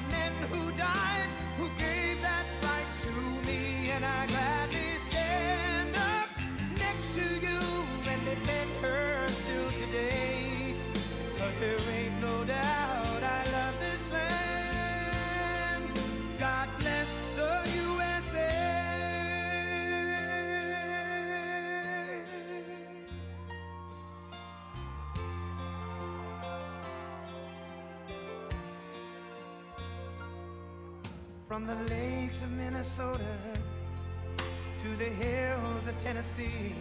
the men who died, who gave that right to me. And I gladly stand up next to you and defend her still today. 'Cause there ain't no doubt I love this land. God bless the USA. From the lakes of Minnesota to the hills of Tennessee,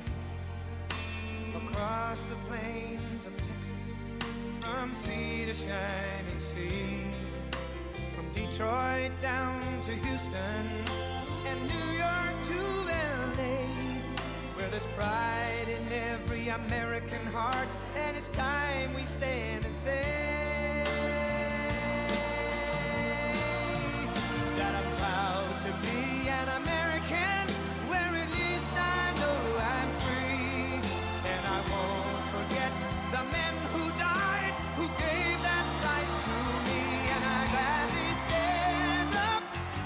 across the plains of Texas, from sea to shining sea, from Detroit down to Houston and New York to LA, where there's pride in every American heart, and it's time we stand and say that I'm proud to be an American, where at least I know I'm free. And I won't forget the men who died, who gave that right to me. And I gladly stand up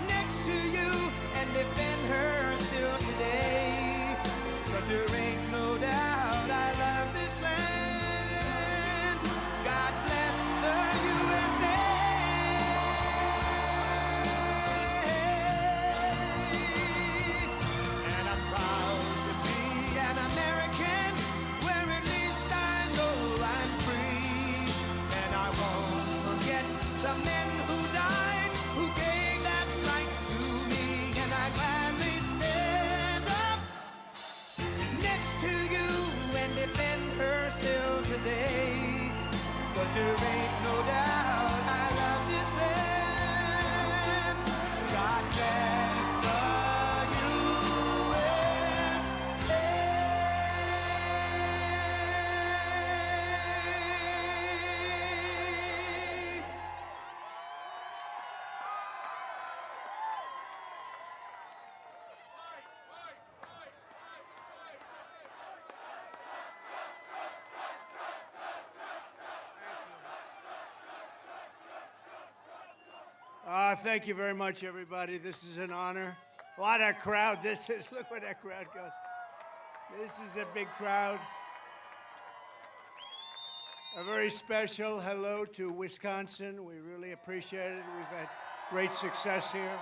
next to you and defend her still today. 'Cause there ain't no doubt I love this land. God bless the USA. And I'm proud to be an American, where at least I know I'm free. And I won't forget the men who died, who gave that right to me. And I gladly stand up next to you and defend her still today. 'Cause there ain't no doubt I love this land. God bless the USA. Thank you very much, everybody. This is an honor. What a crowd this is. Look where that crowd goes. This is a big crowd. A very special hello to Wisconsin. We really appreciate it. We've had great success here.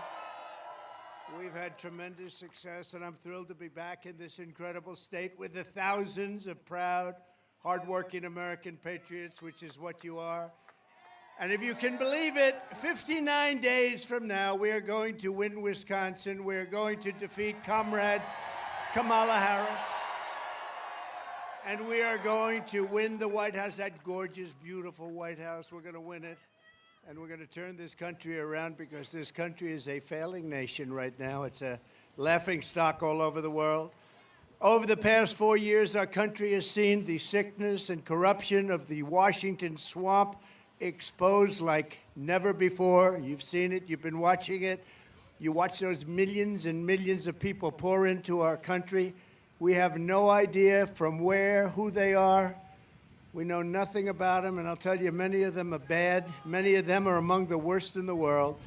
We've had tremendous success, and I'm thrilled to be back in this incredible state with the thousands of proud, hardworking American patriots, which is what you are. And if you can believe it, 59 days from now, we are going to win Wisconsin. We're going to defeat Comrade Kamala Harris. And we are going to win the White House, that gorgeous, beautiful White House. We're going to win it. And we're going to turn this country around, because this country is a failing nation right now. It's a laughingstock all over the world. Over the past 4 years, our country has seen the sickness and corruption of the Washington swamp exposed like never before. You've seen it. You've been watching it. You watch those millions and millions of people pour into our country. We have no idea from where, who they are. We know nothing about them, and I'll tell you, many of them are bad. Many of them are among the worst in the world.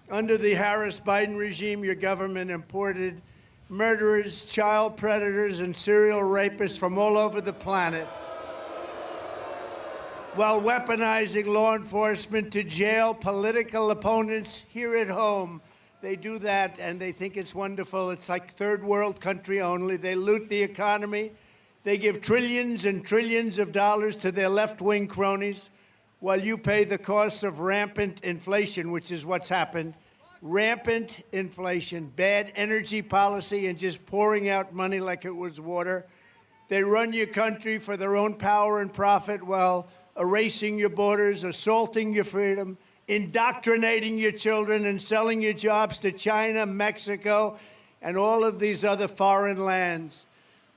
Under the Harris-Biden regime, your government imported murderers, child predators, and serial rapists from all over the planet, while weaponizing law enforcement to jail political opponents here at home. They do that, and they think it's wonderful. It's like third world country only. They loot the economy. They give trillions and trillions of dollars to their left-wing cronies, while you pay the cost of rampant inflation, which is what's happened. Rampant inflation, bad energy policy, and just pouring out money like it was water. They run your country for their own power and profit, while erasing your borders, assaulting your freedom, indoctrinating your children, and selling your jobs to China, Mexico, and all of these other foreign lands.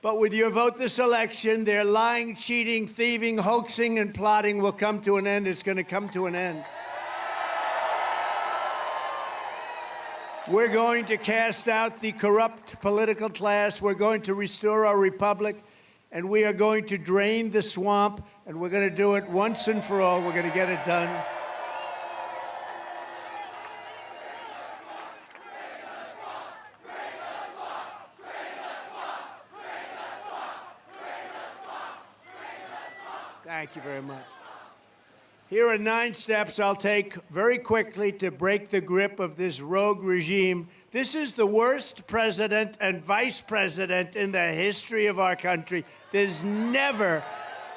But with your vote this election, their lying, cheating, thieving, hoaxing, and plotting will come to an end. It's going to come to an end. We're going to cast out the corrupt political class. We're going to restore our republic. And we are going to drain the swamp, and we're going to do it once and for all. We're going to get it done. Thank you very much. Here are 9 steps I'll take very quickly to break the grip of this rogue regime. This is the worst president and vice president in the history of our country. There's never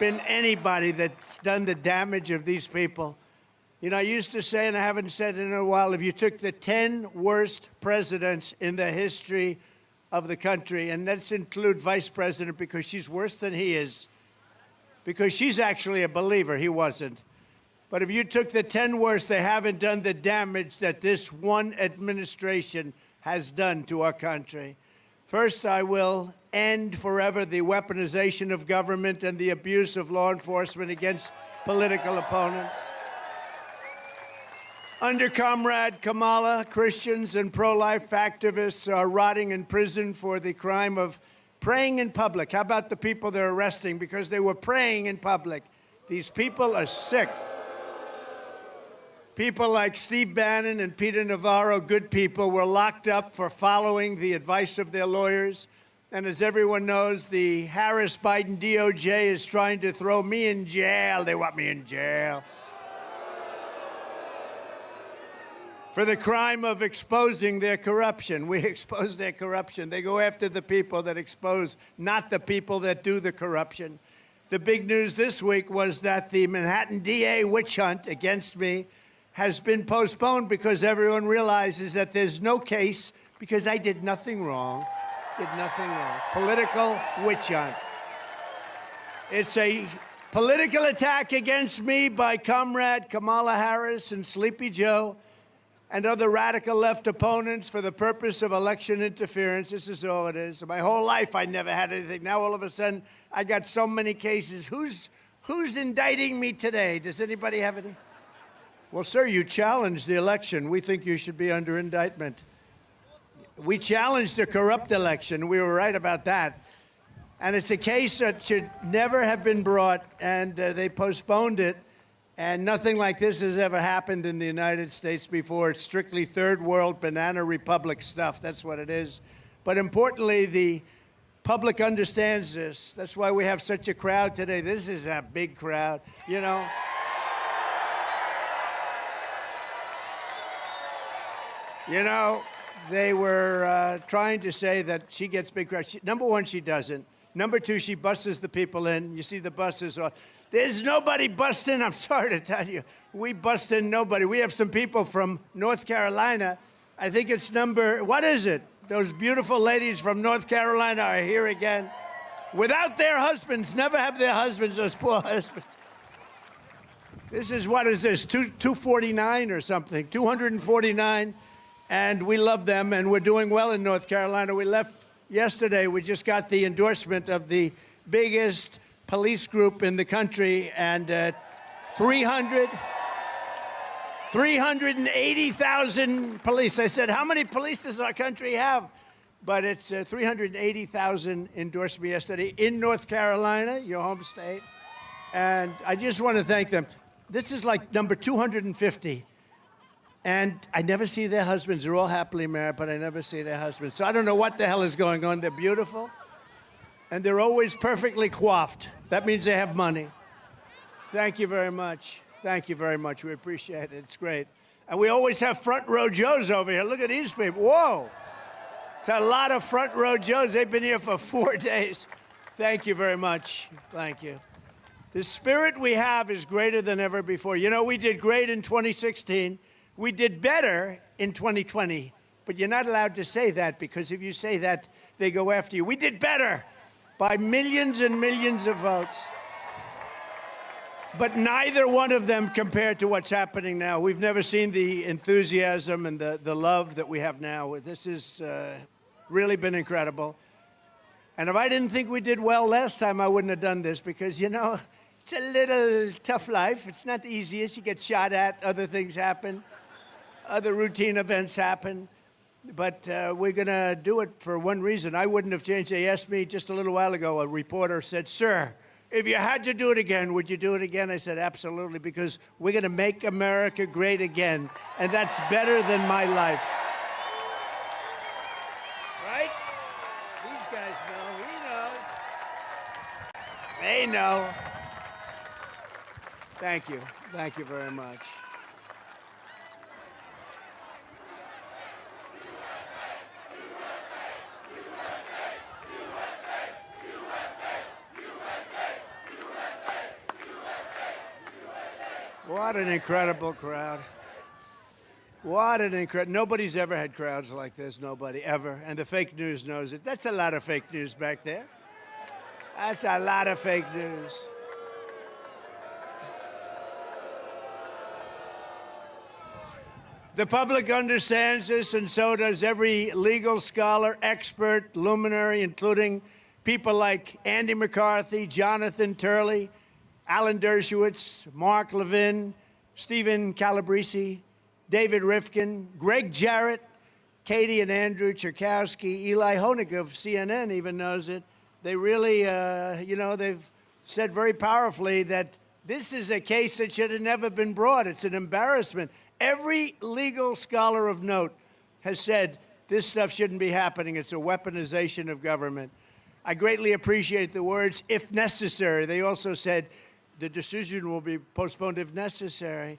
been anybody that's done the damage of these people. You know, I used to say, and I haven't said it in a while, if you took the 10 worst presidents in the history of the country, and let's include vice president because she's worse than he is, because she's actually a believer, he wasn't. But if you took the 10 worst, they haven't done the damage that this one administration has done to our country. First, I will end forever the weaponization of government and the abuse of law enforcement against political opponents. Under Comrade Kamala, Christians and pro-life activists are rotting in prison for the crime of praying in public. How about the people they're arresting because they were praying in public? These people are sick. People like Steve Bannon and Peter Navarro, good people, were locked up for following the advice of their lawyers. And as everyone knows, the Harris-Biden DOJ is trying to throw me in jail. They want me in jail for the crime of exposing their corruption. We expose their corruption. They go after the people that expose, not the people that do the corruption. The big news this week was that the Manhattan DA witch hunt against me has been postponed because everyone realizes that there's no case because I did nothing wrong. Did nothing wrong. Political witch hunt. It's a political attack against me by Comrade Kamala Harris and Sleepy Joe and other radical left opponents for the purpose of election interference. This is all it is. My whole life I never had anything. Now all of a sudden I got so many cases. Who's indicting me today? Does anybody have any? Well, sir, you challenged the election. We think you should be under indictment. We challenged a corrupt election. We were right about that. And it's a case that should never have been brought, and they postponed it. And nothing like this has ever happened in the United States before. It's strictly third world banana republic stuff. That's what it is. But importantly, the public understands this. That's why we have such a crowd today. This is a big crowd, you know. You know, they were trying to say that she gets big crowds. Number one, she doesn't. Number two, she buses the people in. You see the buses. There's nobody busting. I'm sorry to tell you. We bust in nobody. We have some people from North Carolina. I think it's what is it? Those beautiful ladies from North Carolina are here again. Without their husbands, never have their husbands, those poor husbands. This is, what is this, 249 or something, 249. And we love them, and we're doing well in North Carolina. We left yesterday. We just got the endorsement of the biggest police group in the country, and 380,000 police. I said, how many police does our country have? But it's 380,000 endorsed me yesterday in North Carolina, your home state. And I just want to thank them. This is like number 250. And I never see their husbands. They're all happily married, but I never see their husbands. So I don't know what the hell is going on. They're beautiful. And they're always perfectly coiffed. That means they have money. Thank you very much. Thank you very much. We appreciate it. It's great. And we always have front row Joes over here. Look at these people. Whoa. It's a lot of front row Joes. They've been here for 4 days. Thank you very much. Thank you. The spirit we have is greater than ever before. You know, we did great in 2016. We did better in 2020, but you're not allowed to say that because if you say that, they go after you. We did better by millions and millions of votes, but neither one of them compared to what's happening now. We've never seen the enthusiasm and the love that we have now. This has really been incredible. And if I didn't think we did well last time, I wouldn't have done this because, you know, it's a little tough life. It's not the easiest. You get shot at, other things happen. Other routine events happen, but we're going to do it for one reason. I wouldn't have changed. They asked me just a little while ago, a reporter said, sir, if you had to do it again, would you do it again? I said, absolutely, because we're going to make America great again, and that's better than my life. Right? These guys know. He knows. They know. Thank you. Thank you very much. What an incredible crowd. What an incredible, nobody's ever had crowds like this, nobody, ever. And the fake news knows it. That's a lot of fake news back there. That's a lot of fake news. The public understands this, and so does every legal scholar, expert, luminary, including people like Andy McCarthy, Jonathan Turley, Alan Dershowitz, Mark Levin, Stephen Calabrese, David Rifkin, Greg Jarrett, Katie and Andrew Cherkowski, Eli Honig of CNN even knows it. They really, they've said very powerfully that this is a case that should have never been brought. It's an embarrassment. Every legal scholar of note has said this stuff shouldn't be happening. It's a weaponization of government. I greatly appreciate the words, if necessary. They also said the decision will be postponed if necessary.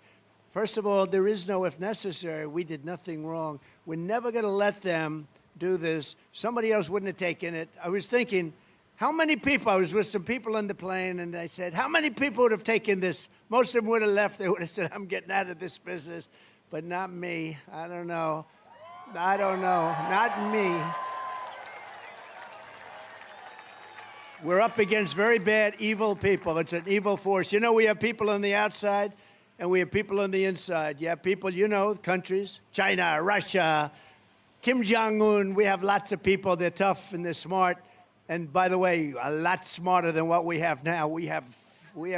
First of all, there is no if necessary. We did nothing wrong. We're never going to let them do this. Somebody else wouldn't have taken it. I was thinking, how many people, I was with some people on the plane, and I said, how many people would have taken this? Most of them would have left. They would have said, I'm getting out of this business. But not me. I don't know. Not me. We're up against very bad, evil people. It's an evil force. You know, we have people on the outside, and we have people on the inside. You have people, countries, China, Russia, Kim Jong-un. We have lots of people. They're tough and they're smart. And by the way, a lot smarter than what we have now. We have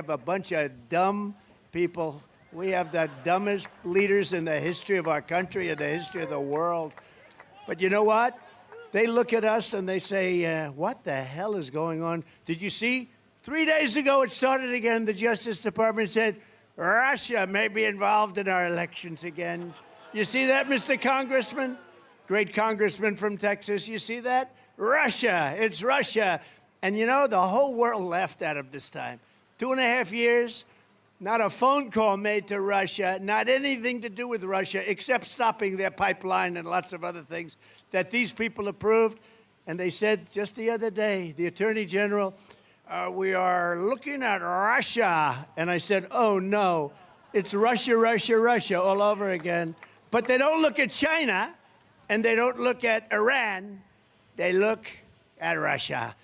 a bunch of dumb people. We have the dumbest leaders in the history of our country and the history of the world. But you know what? They look at us and they say, what the hell is going on? Did you see? 3 days ago, it started again. The Justice Department said, Russia may be involved in our elections again. You see that, Mr. Congressman? Great congressman from Texas. You see that? Russia. It's Russia. And the whole world laughed at him this time. 2.5 years, not a phone call made to Russia, not anything to do with Russia, except stopping their pipeline and lots of other things that these people approved. And they said just the other day, the Attorney General, we are looking at Russia. And I said, oh, no, it's Russia, Russia, Russia all over again. But they don't look at China, and they don't look at Iran. They look at Russia.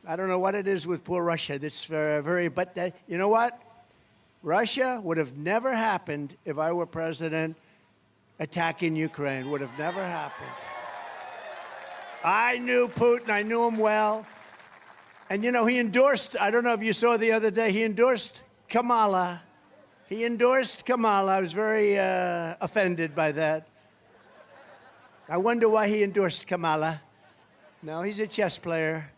I don't know what it is with poor Russia. That's but you know what? Russia would have never happened if I were president. Attacking Ukraine would have never happened. I knew Putin. I knew him well. And, he endorsed, I don't know if you saw the other day, he endorsed Kamala. He endorsed Kamala. I was very offended by that. I wonder why he endorsed Kamala. No, he's a chess player.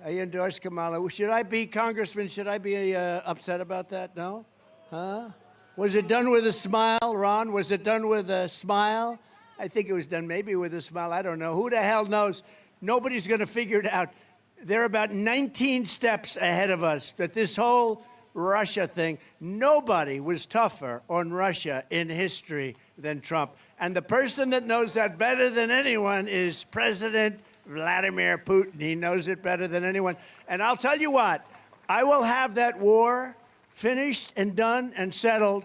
He endorsed Kamala. Should I be, Congressman, should I be upset about that? No? Huh? Was it done with a smile, Ron? Was it done with a smile? I think it was done maybe with a smile. I don't know. Who the hell knows? Nobody's going to figure it out. They're about 19 steps ahead of us. But this whole Russia thing, nobody was tougher on Russia in history than Trump. And the person that knows that better than anyone is President Vladimir Putin. He knows it better than anyone. And I'll tell you what, I will have that war finished and done and settled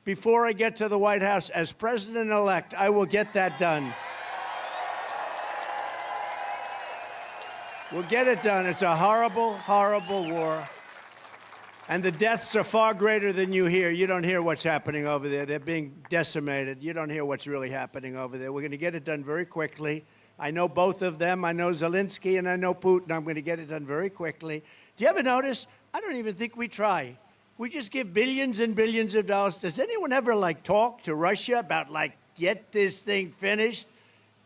before I get to the White House. As president-elect, I will get that done. We'll get it done. It's a horrible, horrible war. And the deaths are far greater than you hear. You don't hear what's happening over there. They're being decimated. You don't hear what's really happening over there. We're going to get it done very quickly. I know both of them. I know Zelensky and I know Putin. I'm going to get it done very quickly. Do you ever notice? I don't even think we try. We just give billions and billions of dollars. Does anyone ever, talk to Russia about, get this thing finished?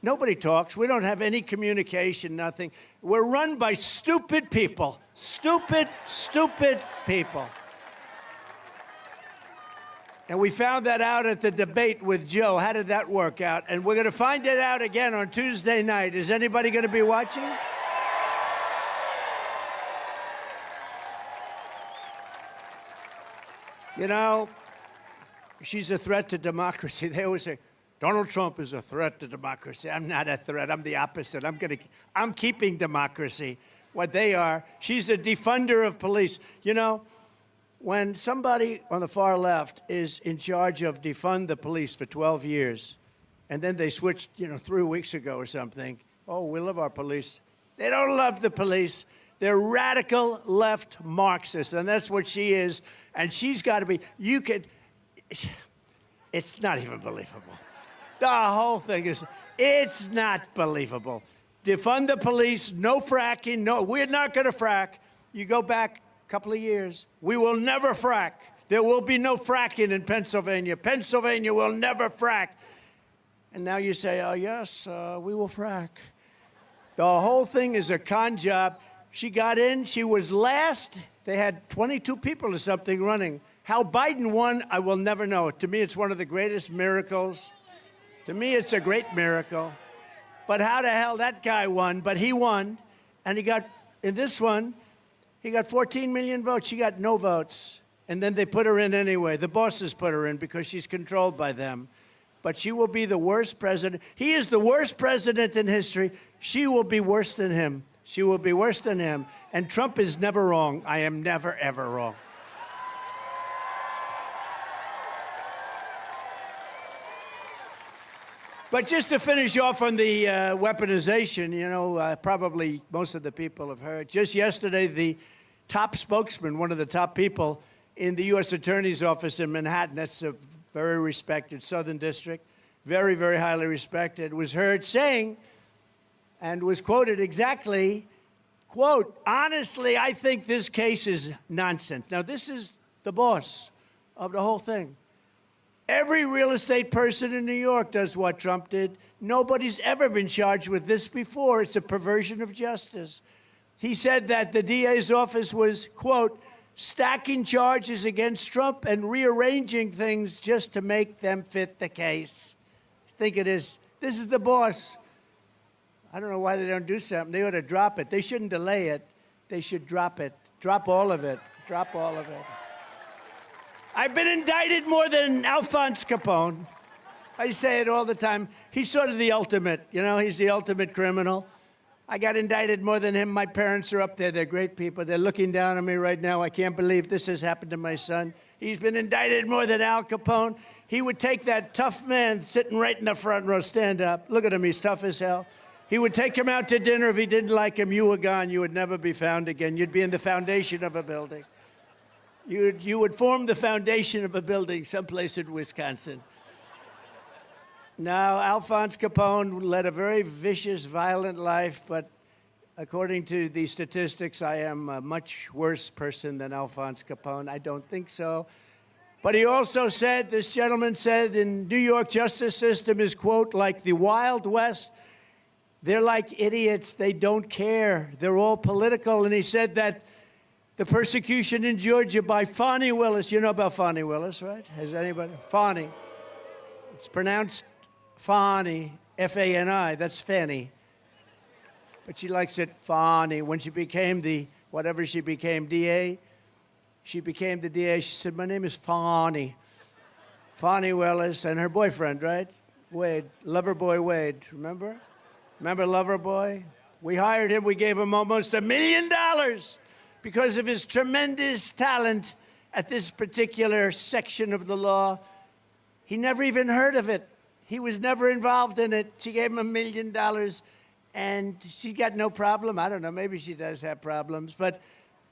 Nobody talks. We don't have any communication, nothing. We're run by stupid people. Stupid, stupid people. And we found that out at the debate with Joe. How did that work out? And we're going to find it out again on Tuesday night. Is anybody going to be watching? You know, she's a threat to democracy. They always say, Donald Trump is a threat to democracy. I'm not a threat. I'm the opposite. I'm keeping democracy. What they are, she's a defunder of police. You know, when somebody on the far left is in charge of defund the police for 12 years, and then they switched, 3 weeks ago or something, oh, we love our police. They don't love the police. They're radical left Marxists, and that's what she is. And she's got to be, it's not even believable. The whole thing is, it's not believable. Defund the police, no fracking, no, we're not going to frack. You go back a couple of years, we will never frack. There will be no fracking in Pennsylvania. Pennsylvania will never frack. And now you say, oh, yes, we will frack. The whole thing is a con job. She got in, she was last. They had 22 people or something running. How Biden won, I will never know. To me, it's one of the greatest miracles. To me, it's a great miracle. But how the hell that guy won? But he won, and he got, in this one, he got 14 million votes. She got no votes. And then they put her in anyway. The bosses put her in because she's controlled by them. But she will be the worst president. He is the worst president in history. She will be worse than him. She will be worse than him. And Trump is never wrong. I am never, ever wrong. But just to finish off on the weaponization, probably most of the people have heard. Just yesterday, the top spokesman, one of the top people in the U.S. Attorney's Office in Manhattan, that's a very respected Southern District, very, very highly respected, was heard saying, and was quoted exactly, quote, honestly, I think this case is nonsense. Now, this is the boss of the whole thing. Every real estate person in New York does what Trump did. Nobody's ever been charged with this before. It's a perversion of justice. He said that the DA's office was, quote, stacking charges against Trump and rearranging things just to make them fit the case. I think it is. This is the boss. I don't know why they don't do something. They ought to drop it. They shouldn't delay it. They should drop it. Drop all of it. Drop all of it. I've been indicted more than Alphonse Capone. I say it all the time. He's sort of the ultimate, he's the ultimate criminal. I got indicted more than him. My parents are up there. They're great people. They're looking down on me right now. I can't believe this has happened to my son. He's been indicted more than Al Capone. He would take that tough man sitting right in the front row, stand up. Look at him, he's tough as hell. He would take him out to dinner. If he didn't like him, you were gone. You would never be found again. You'd be in the foundation of a building. You would form the foundation of a building someplace in Wisconsin. Now, Alphonse Capone led a very vicious, violent life, but according to the statistics, I am a much worse person than Alphonse Capone. I don't think so. But he also said, this gentleman said, in New York justice system is, quote, like the Wild West. They're like idiots. They don't care. They're all political. And he said that the persecution in Georgia by Fani Willis. You know about Fani Willis, right? Has anybody? Fani. It's pronounced Fani, F-A-N-I. That's Fanny. But she likes it Fani. When she became whatever she became, DA, she became the DA. She said, my name is Fani. Fani Willis and her boyfriend, right? Wade, Loverboy Wade, remember? Remember Loverboy? We hired him. We gave him almost $1 million. Because of his tremendous talent at this particular section of the law. He never even heard of it. He was never involved in it. She gave him $1 million, and she got no problem. I don't know, maybe she does have problems, but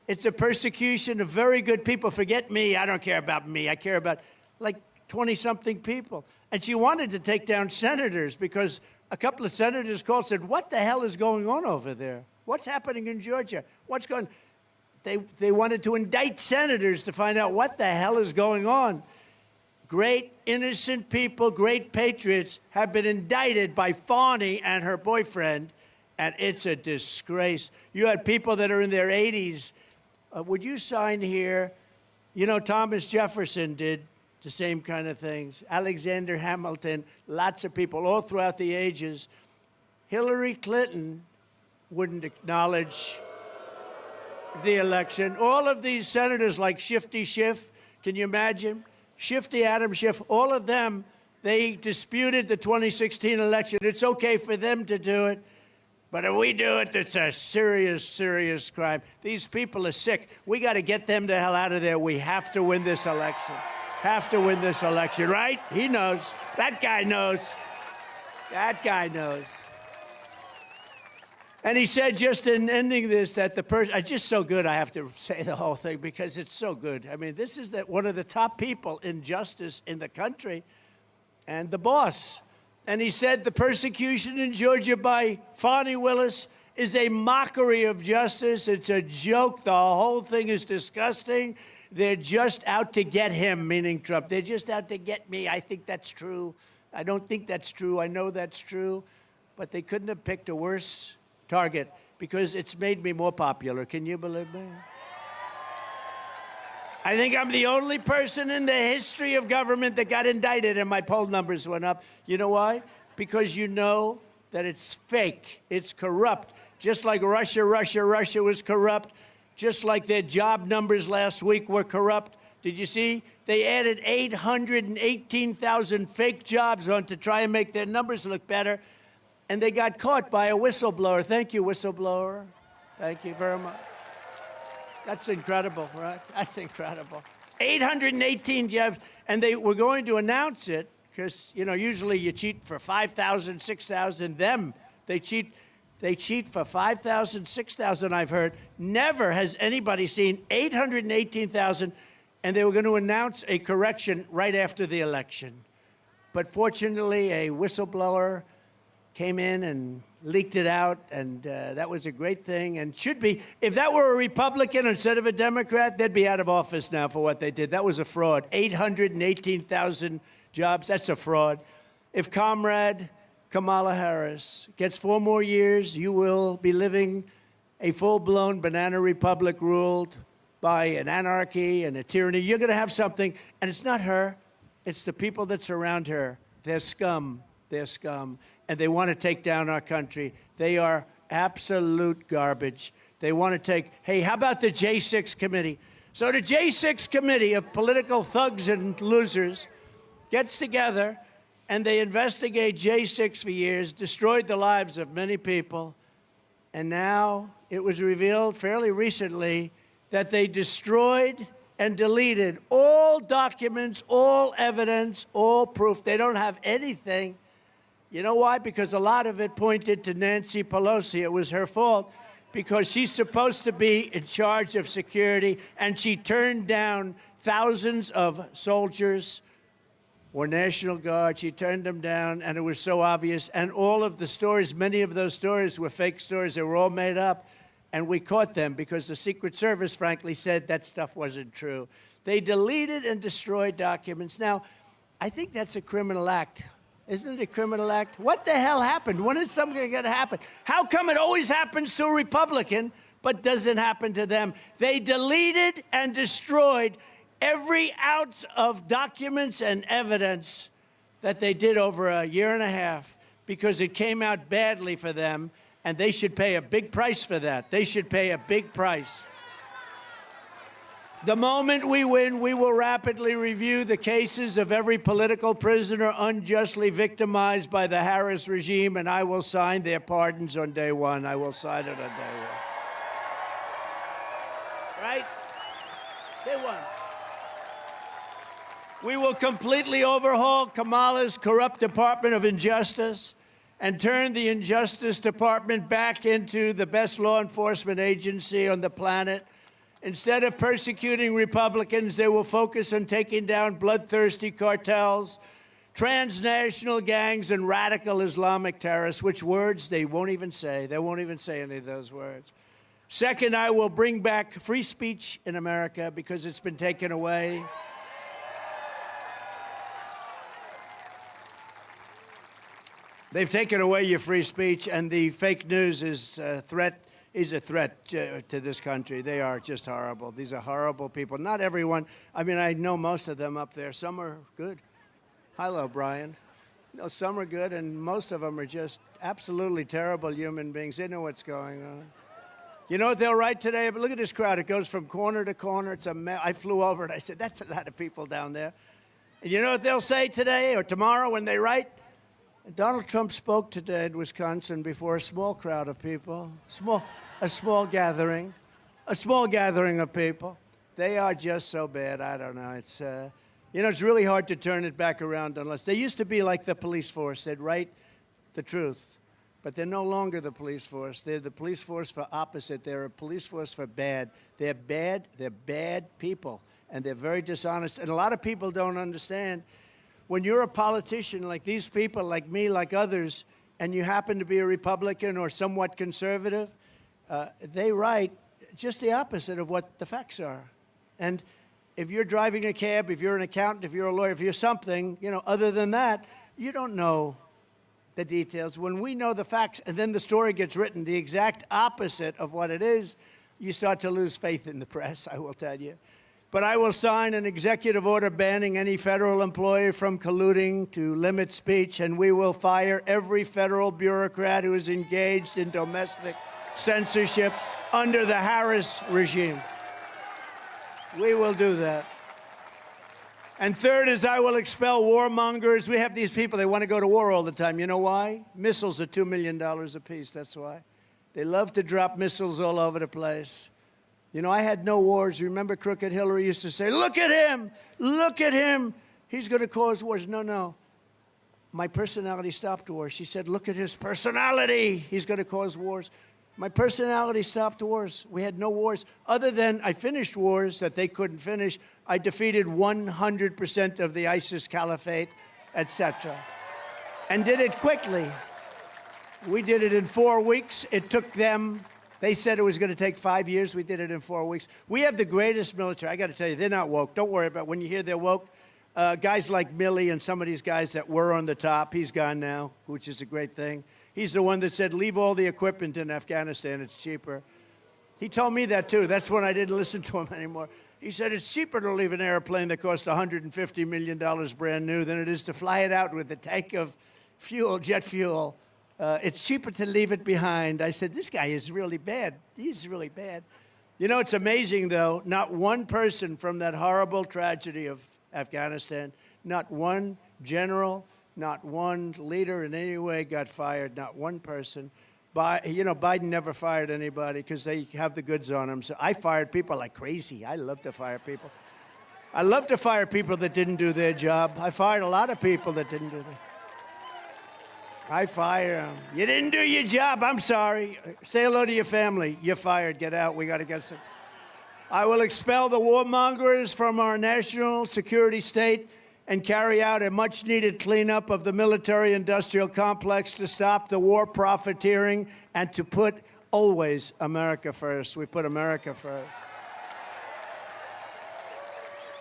it's a persecution of very good people. Forget me, I don't care about me. I care about like 20-something people. And she wanted to take down senators because a couple of senators called and said, what the hell is going on over there? What's happening in Georgia? What's going on? They wanted to indict senators to find out what the hell is going on. Great, innocent people, great patriots have been indicted by Fani and her boyfriend, and it's a disgrace. You had people that are in their 80s. Would you sign here? Thomas Jefferson did the same kind of things. Alexander Hamilton, lots of people all throughout the ages. Hillary Clinton wouldn't acknowledge the election. All of these senators like Shifty Schiff Can you imagine? Shifty, Adam Schiff, all of them, they disputed the 2016 election. It's okay for them to do it. But if we do it, it's a serious, serious crime. These people are sick. We got to get them the hell out of there. We have to win this election. Have to win this election, right? He knows. That guy knows. That guy knows. And he said, just in ending this, that the person, it's just so good I have to say the whole thing because it's so good. I mean, this is one of the top people in justice in the country and the boss. And he said the persecution in Georgia by Fani Willis is a mockery of justice. It's a joke. The whole thing is disgusting. They're just out to get him, meaning Trump. They're just out to get me. I think that's true. I don't think that's true. I know that's true. But they couldn't have picked a worse target because it's made me more popular. Can you believe me? I think I'm the only person in the history of government that got indicted and my poll numbers went up. You know why? Because you know that it's fake. It's corrupt. Just like Russia was corrupt. Just like their job numbers last week were corrupt. Did you see? They added 818,000 fake jobs on to try and make their numbers look better. And they got caught by a whistleblower. Thank you, whistleblower. Thank you very much. That's incredible, right? That's incredible. 818 jobs, and they were going to announce it because, you know, usually you cheat for 5,000, 6,000. They cheat for 5,000, 6,000, I've heard. Never has anybody seen 818,000, and they were going to announce a correction right after the election. But fortunately, a whistleblower came in and leaked it out, and that was a great thing and should be. If that were a Republican instead of a Democrat, they'd be out of office now for what they did. That was a fraud. 818,000 jobs, that's a fraud. If Comrade Kamala Harris gets 4 more years, you will be living a full-blown banana republic ruled by an anarchy and a tyranny. You're going to have something, and it's not her. It's the people that surround her. They're scum. They're scum. And they want to take down our country. They are absolute garbage. They want to take, hey, how about the J6 committee? So the J6 committee of political thugs and losers gets together and they investigate J6 for years, destroyed the lives of many people. And now it was revealed fairly recently that they destroyed and deleted all documents, all evidence, all proof. They don't have anything. You know why? Because a lot of it pointed to Nancy Pelosi. It was her fault because she's supposed to be in charge of security, and she turned down thousands of soldiers or National Guard. She turned them down, and it was so obvious. And all of the stories, many of those stories were fake stories. They were all made up, and we caught them because the Secret Service, frankly, said that stuff wasn't true. They deleted and destroyed documents. Now, I think that's a criminal act. Isn't it a criminal act? What the hell happened? When is something going to happen? How come it always happens to a Republican, but doesn't happen to them? They deleted and destroyed every ounce of documents and evidence that they did over a year and a half because it came out badly for them, and they should pay a big price for that. They should pay a big price. The moment we win, we will rapidly review the cases of every political prisoner unjustly victimized by the Harris regime, and I will sign their pardons on day one. I will sign it on day one. Right? Day one. We will completely overhaul Kamala's corrupt Department of Injustice and turn the Injustice Department back into the best law enforcement agency on the planet. Instead of persecuting Republicans, they will focus on taking down bloodthirsty cartels, transnational gangs, and radical Islamic terrorists, which words they won't even say. They won't even say any of those words. Second, I will bring back free speech in America because it's been taken away. They've taken away your free speech, and the fake news is a threat to this country. They are just horrible. These are horrible people. Not everyone. I mean, I know most of them up there. Some are good. Hello, Brian. No, some are good, and most of them are just absolutely terrible human beings. They know what's going on. You know what they'll write today? But look at this crowd. It goes from corner to corner. It's I flew over it. I said, that's a lot of people down there. And you know what they'll say today or tomorrow when they write? Donald Trump spoke today in Wisconsin before a small crowd of people, a small gathering of people. They are just so bad. I don't know. It's, it's really hard to turn it back around unless they used to be like the police force. They'd write the truth, but they're no longer the police force. They're the police force for opposite. They're a police force for bad. They're bad people, and they're very dishonest. And a lot of people don't understand. When you're a politician like these people, like me, like others, and you happen to be a Republican or somewhat conservative, they write just the opposite of what the facts are. And if you're driving a cab, if you're an accountant, if you're a lawyer, if you're something, other than that, you don't know the details. When we know the facts and then the story gets written the exact opposite of what it is, you start to lose faith in the press, I will tell you. But I will sign an executive order banning any federal employee from colluding to limit speech, and we will fire every federal bureaucrat who is engaged in domestic censorship under the Harris regime. We will do that. And third is I will expel warmongers. We have these people, they want to go to war all the time. You know why? Missiles are $2 million apiece, that's why. They love to drop missiles all over the place. I had no wars. Remember Crooked Hillary used to say, look at him, he's going to cause wars. No. My personality stopped wars. She said, look at his personality, he's going to cause wars. My personality stopped wars. We had no wars. Other than I finished wars that they couldn't finish. I defeated 100% of the ISIS caliphate, etc. And did it quickly. We did it in 4 weeks. It took them, they said it was going to take 5 years. We did it in 4 weeks. We have the greatest military. I got to tell you, they're not woke. Don't worry about it. When you hear they're woke. Guys like Milley and some of these guys that were on the top, he's gone now, which is a great thing. He's the one that said, leave all the equipment in Afghanistan, it's cheaper. He told me that too. That's when I didn't listen to him anymore. He said, it's cheaper to leave an airplane that costs $150 million brand new than it is to fly it out with a tank of fuel, jet fuel. It's cheaper to leave it behind. I said, this guy is really bad. He's really bad. It's amazing, though, not one person from that horrible tragedy of Afghanistan, not one general, not one leader in any way got fired, not one person. Biden never fired anybody because they have the goods on him. So I fired people like crazy. I love to fire people. I love to fire people that didn't do their job. I fired a lot of people that didn't do their I fire them. You didn't do your job. I'm sorry. Say hello to your family. You're fired. Get out. We got to get some. I will expel the warmongers from our national security state and carry out a much-needed cleanup of the military-industrial complex to stop the war profiteering and to put always America first. We put America first.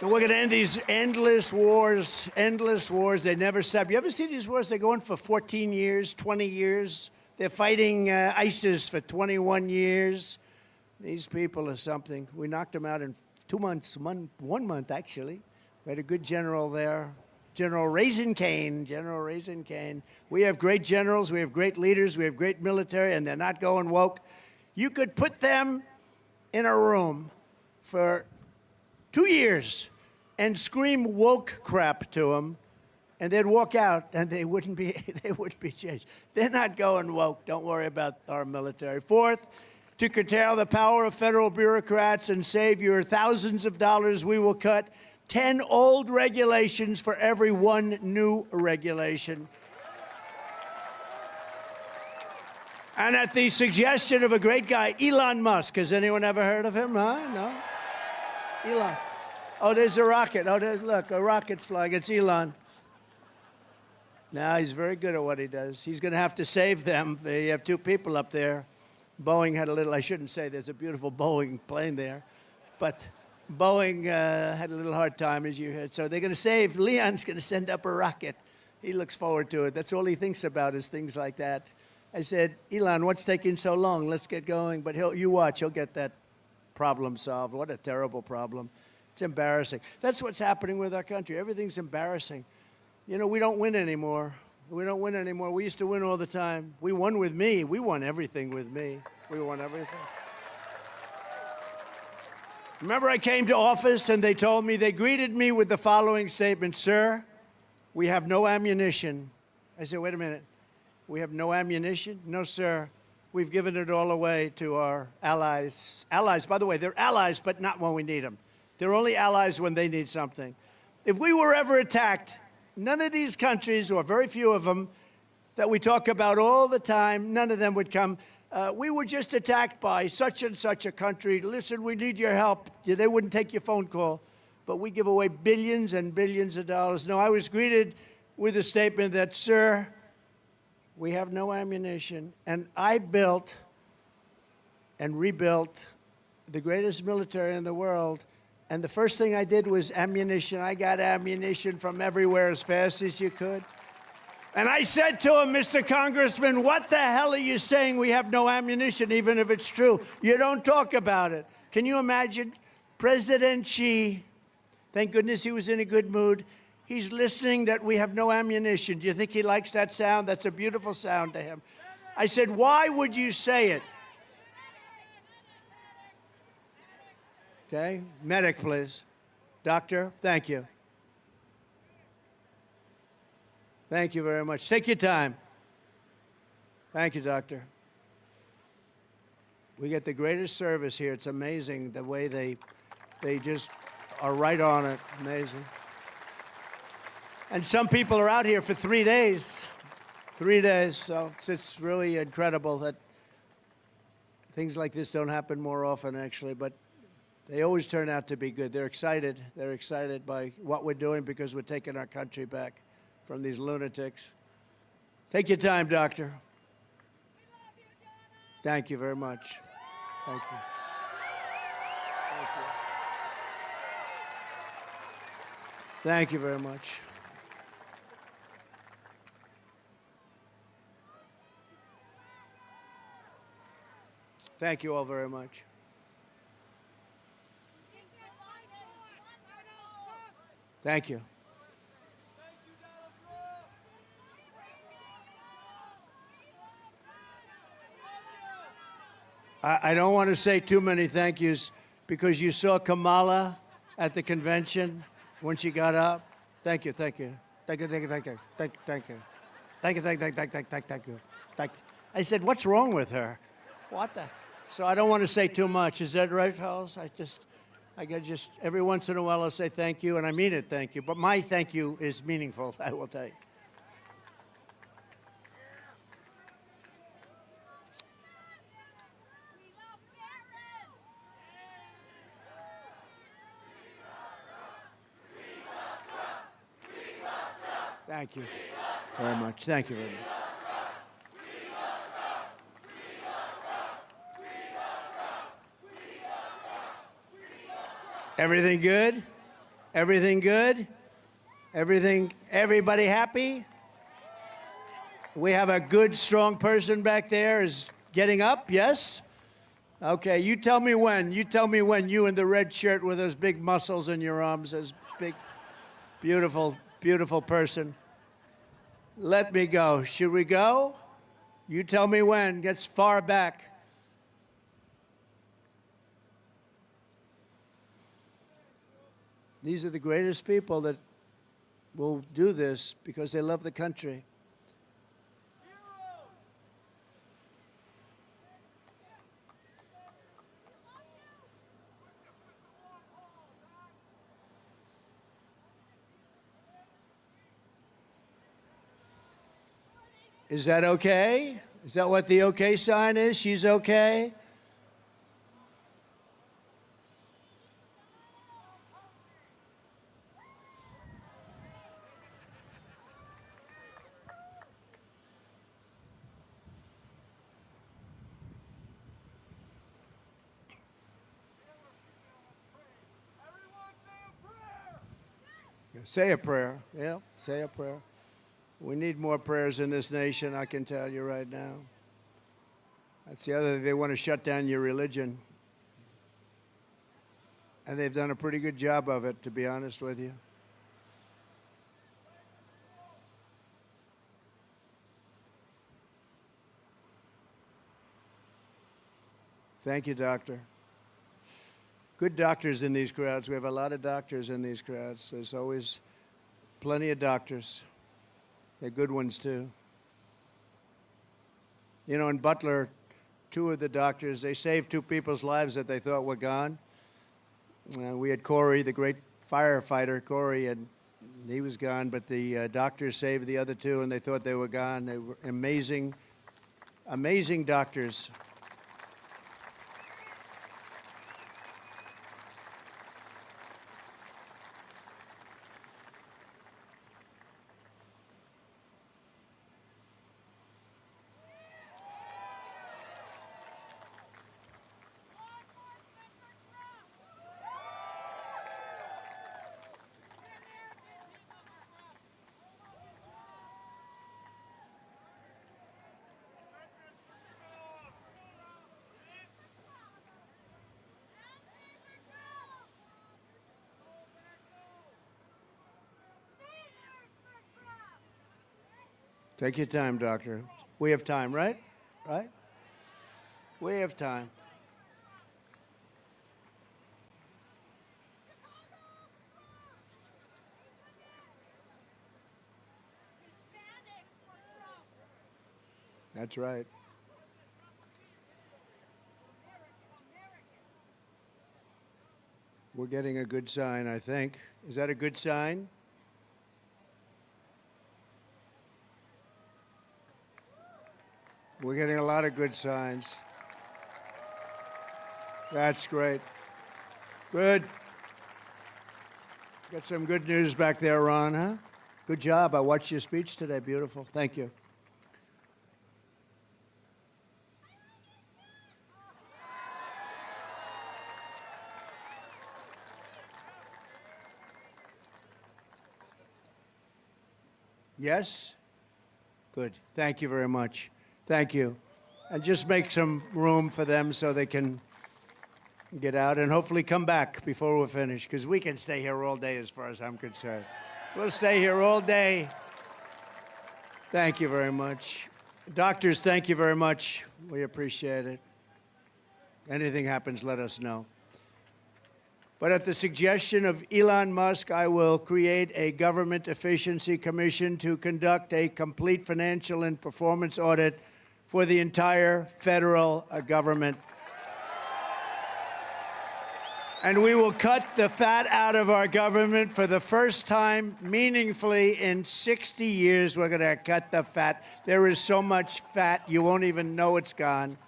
And we're going to end these endless wars. They never stop. You ever see these wars? They go on for 14 years, 20 years. They're fighting ISIS for 21 years. These people are something. We knocked them out in 2 months, 1 month, actually. We had a good general there, General Raising Cane. We have great generals. We have great leaders. We have great military, and they're not going woke. You could put them in a room for 2 years and scream woke crap to them, and they'd walk out, and they wouldn't be changed. They're not going woke. Don't worry about our military. Fourth, to curtail the power of federal bureaucrats and save your thousands of dollars, we will cut 10 old regulations for every 1 new regulation. And at the suggestion of a great guy, Elon Musk. Has anyone ever heard of him? Huh? No? Elon. Oh, there's a rocket. Oh, look, a rocket's flying. It's Elon. Now, he's very good at what he does. He's going to have to save them. They have 2 people up there. Boeing had a little, I shouldn't say, there's a beautiful Boeing plane there. But Boeing had a little hard time, as you heard. So they're going to save, Leon's going to send up a rocket. He looks forward to it. That's all he thinks about is things like that. I said, Elon, what's taking so long? Let's get going. But you watch, he'll get that problem solved. What a terrible problem. It's embarrassing. That's what's happening with our country. Everything's embarrassing. We don't win anymore. We used to win all the time. We won with me. We won everything with me. We won everything. Remember, I came to office and they told me, they greeted me with the following statement: "Sir, we have no ammunition." I said, "Wait a minute. We have no ammunition?" "No, sir. We've given it all away to our allies." Allies, by the way, they're allies, but not when we need them. They're only allies when they need something. If we were ever attacked, none of these countries, or very few of them, that we talk about all the time, none of them would come. We were just attacked by such and such a country. Listen, we need your help. They wouldn't take your phone call. But we give away billions and billions of dollars. No, I was greeted with a statement that, "Sir, we have no ammunition." And I built and rebuilt the greatest military in the world. And the first thing I did was ammunition. I got ammunition from everywhere as fast as you could. And I said to him, "Mr. Congressman, what the hell are you saying we have no ammunition, even if it's true? You don't talk about it." Can you imagine? President Xi, thank goodness he was in a good mood. He's listening that we have no ammunition. Do you think he likes that sound? That's a beautiful sound to him. I said, "Why would you say it?" Okay, medic, please. Doctor, thank you. Thank you very much. Take your time. Thank you, doctor. We get the greatest service here. It's amazing the way they just are right on it. Amazing. And some people are out here for 3 days. 3 days. So it's really incredible that things like this don't happen more often, actually. But they always turn out to be good. They're excited. They're excited by what we're doing because we're taking our country back from these lunatics. Take your time, doctor. Thank you very much. Thank you. Thank you. Thank you very much. Thank you all very much. Thank you. I don't want to say too many thank yous because you saw Kamala at the convention when she got up. Thank you, thank you. Thank you, thank you, thank you. Thank you, thank you. Thank you, thank you, thank you, thank you. Thank you. I said, "What's wrong with her?" What the? So I don't want to say too much. Is that right, fellas? I got just every once in a while I'll say thank you, and I mean it, thank you. But my thank you is meaningful, I will tell you. Thank you very much. Thank you very much. Everything good? Everything good? Everybody happy? We have a good, strong person back there is getting up, yes? Okay, you tell me when. You tell me when, you in the red shirt with those big muscles in your arms, this big, beautiful, beautiful person. Let me go. Should we go? You tell me when. Gets far back. These are the greatest people that will do this because they love the country. Is that okay? Is that what the okay sign is? She's okay? Say a prayer. Yeah, say a prayer. We need more prayers in this nation, I can tell you right now. That's the other thing. They want to shut down your religion. And they've done a pretty good job of it, to be honest with you. Thank you, doctor. good doctors in these crowds. We have a lot of doctors in these crowds. There's always plenty of doctors. They're good ones, too. You know, in Butler, two of the doctors, they saved two people's lives that they thought were gone. We had Corey, the great firefighter, Corey, and he was gone, but the doctors saved the other two, and they thought they were gone. They were amazing, amazing doctors. Take your time, doctor. We have time, right? Right? We have time. That's right. We're getting a good sign, I think. Is that a good sign? We're getting a lot of good signs. That's great. Good. Got some good news back there, Ron, huh? Good job. I watched your speech today. Beautiful. Thank you. Yes? Good. Thank you very much. Thank you. And just make some room for them so they can get out and hopefully come back before we're finished, because we can stay here all day as far as I'm concerned. We'll stay here all day. Thank you very much. Doctors, thank you very much. We appreciate it. Anything happens, let us know. But at the suggestion of Elon Musk, I will create a government efficiency commission to conduct a complete financial and performance audit for the entire federal government. And we will cut the fat out of our government for the first time meaningfully in 60 years. We're going to cut the fat. There is so much fat, you won't even know it's gone.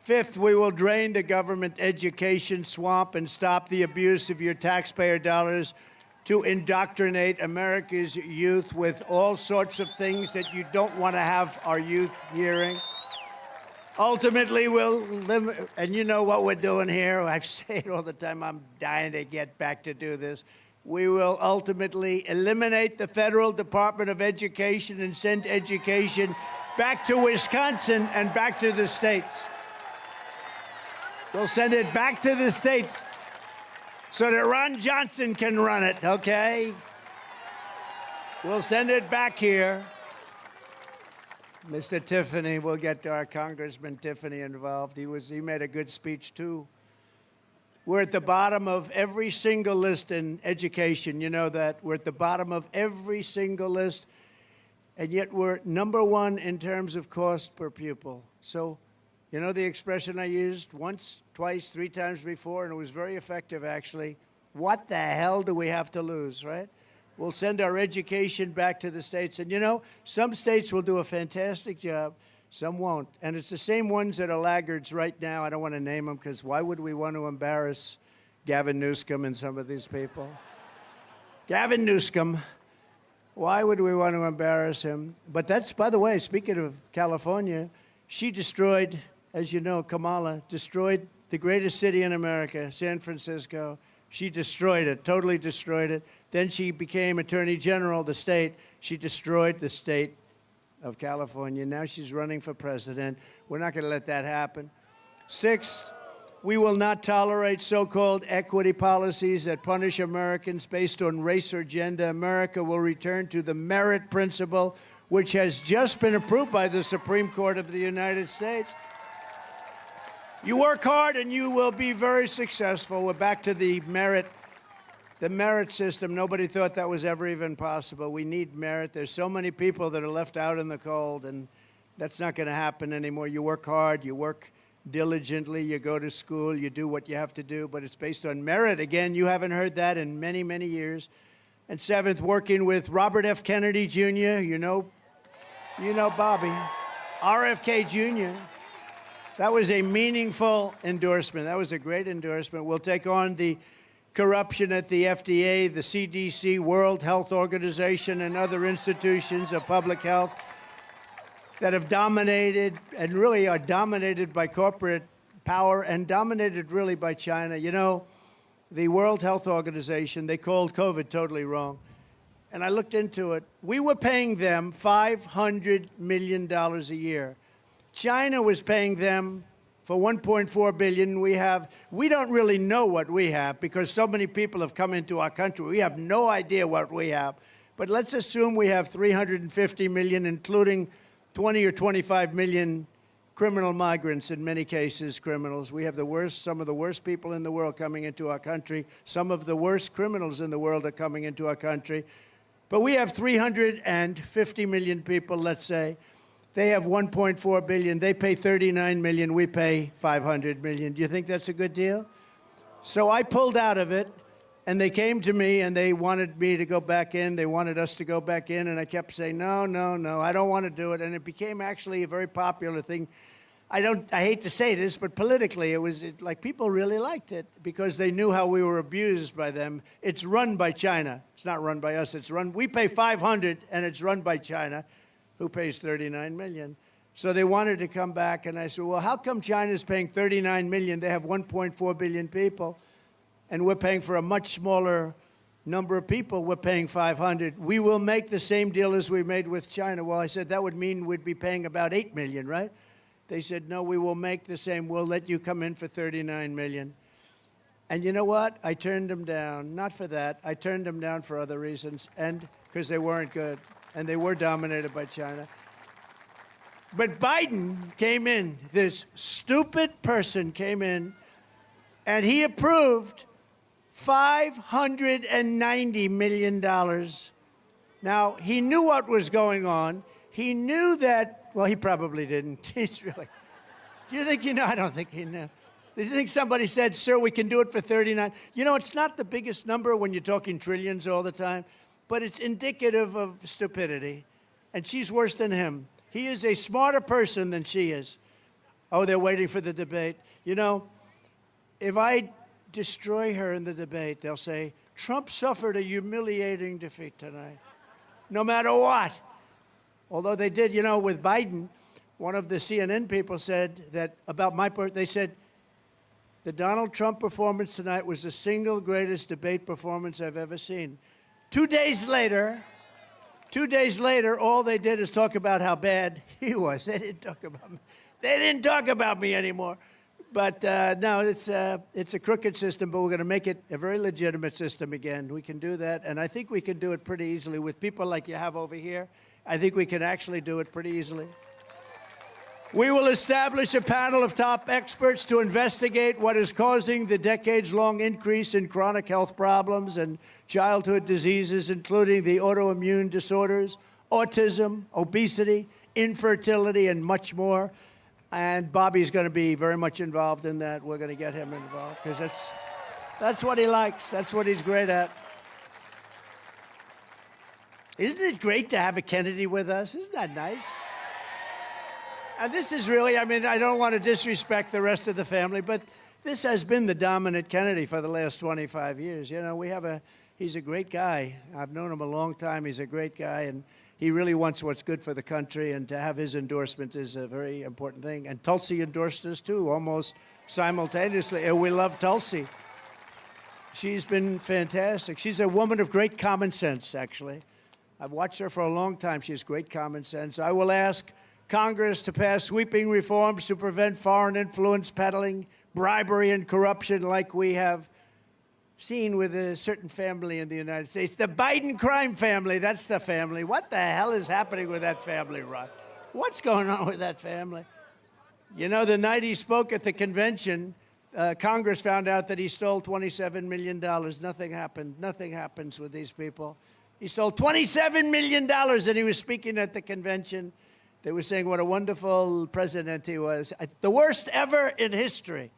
Fifth, we will drain the government education swamp and stop the abuse of your taxpayer dollars to indoctrinate America's youth with all sorts of things that you don't want to have our youth hearing. Ultimately, we'll limit, and you know what we're doing here. I say it all the time. I'm dying to get back to do this. We will ultimately eliminate the Federal Department of Education and send education back to Wisconsin and back to the states. We'll send it back to the states so that Ron Johnson can run it, okay? We'll send it back here. Mr. Tiffany, we'll get our Congressman Tiffany involved. He made a good speech, too. We're at the bottom of every single list in education. You know that. We're at the bottom of every single list, and yet we're number one in terms of cost per pupil. So, you know the expression I used once, twice, three times before, and it was very effective, actually. What the hell do we have to lose, right? We'll send our education back to the states. And, you know, some states will do a fantastic job. Some won't. And it's the same ones that are laggards right now. I don't want to name them, because why would we want to embarrass Gavin Newsom and some of these people? Gavin Newsom, why would we want to embarrass him? But that's, by the way, speaking of California, she destroyed, as you know, Kamala destroyed the greatest city in America, San Francisco. She destroyed it, totally destroyed it. Then she became Attorney General of the state. She destroyed the state of California. Now she's running for president. We're not going to let that happen. Sixth, we will not tolerate so-called equity policies that punish Americans based on race or gender. America will return to the merit principle, which has just been approved by the Supreme Court of the United States. You work hard and you will be very successful. We're back to the merit system. Nobody thought that was ever even possible. We need merit. There's so many people that are left out in the cold, and that's not going to happen anymore. You work hard, you work diligently, you go to school, you do what you have to do, but it's based on merit. Again, you haven't heard that in many, many years. And seventh, working with Robert F. Kennedy Jr., you know Bobby, RFK Jr., that was a meaningful endorsement. That was a great endorsement. We'll take on the corruption at the FDA, the CDC, World Health Organization, and other institutions of public health that have dominated and really are dominated by corporate power and dominated really by China. You know, the World Health Organization, they called COVID totally wrong. And I looked into it. We were paying them $500 million a year. China was paying them for $1.4 billion. We don't really know what we have because so many people have come into our country. We have no idea what we have. But let's assume we have 350 million, including 20 or 25 million criminal migrants, in many cases criminals. We have some of the worst people in the world coming into our country. Some of the worst criminals in the world are coming into our country. But we have 350 million people, let's say. They have 1.4 billion. They pay 39 million. We pay 500 million. Do you think that's a good deal? So I pulled out of it, and they came to me, and they wanted me to go back in. They wanted us to go back in, and I kept saying, no, no, no, I don't want to do it. And it became actually a very popular thing. I hate to say this, but politically, like people really liked it because they knew how we were abused by them. It's run by China. It's not run by us. We pay 500, and it's run by China, who pays 39 million. So they wanted to come back, and I said, well, how come China's paying 39 million? They have 1.4 billion people, and we're paying for a much smaller number of people. We're paying 500. We will make the same deal as we made with China. Well, I said, that would mean we'd be paying about 8 million, right? They said, no, we will make the same. We'll let you come in for 39 million. And you know what? I turned them down. Not for that. I turned them down for other reasons, and because they weren't good. And they were dominated by China. But Biden came in, this stupid person came in, and he approved $590 million. Now, he knew what was going on. He knew that, well, he probably didn't. He's really, do you think he knew? I don't think he knew. Do you think somebody said, sir, we can do it for 39? You know, it's not the biggest number when you're talking trillions all the time. But it's indicative of stupidity. And she's worse than him. He is a smarter person than she is. Oh, they're waiting for the debate. You know, if I destroy her in the debate, they'll say, Trump suffered a humiliating defeat tonight, no matter what. Although they did, you know, with Biden, one of the CNN people said that about they said, the Donald Trump performance tonight was the single greatest debate performance I've ever seen. 2 days later, all they did is talk about how bad he was. They didn't talk about me. They didn't talk about me anymore. But no, it's a crooked system, but we're going to make it a very legitimate system again. We can do that, and I think we can do it pretty easily with people like you have over here. I think we can actually do it pretty easily. We will establish a panel of top experts to investigate what is causing the decades-long increase in chronic health problems and childhood diseases, including the autoimmune disorders, autism, obesity, infertility, and much more. And Bobby's going to be very much involved in that. We're going to get him involved because that's what he likes. That's what he's great at. Isn't it great to have a Kennedy with us? Isn't that nice? And this is really, I mean, I don't want to disrespect the rest of the family, but this has been the dominant Kennedy for the last 25 years. You know, he's a great guy. I've known him a long time. He's a great guy, and he really wants what's good for the country, and to have his endorsement is a very important thing. And Tulsi endorsed us, too, almost simultaneously. And we love Tulsi. She's been fantastic. She's a woman of great common sense, actually. I've watched her for a long time. She has great common sense. I will ask Congress to pass sweeping reforms to prevent foreign influence peddling, bribery, and corruption like we have seen with a certain family in the United States. The Biden crime family, that's the family. What the hell is happening with that family, Rod? What's going on with that family? You know, the night he spoke at the convention, Congress found out that he stole $27 million. Nothing happened. Nothing happens with these people. He stole $27 million, and he was speaking at the convention. They were saying what a wonderful president he was. The worst ever in history.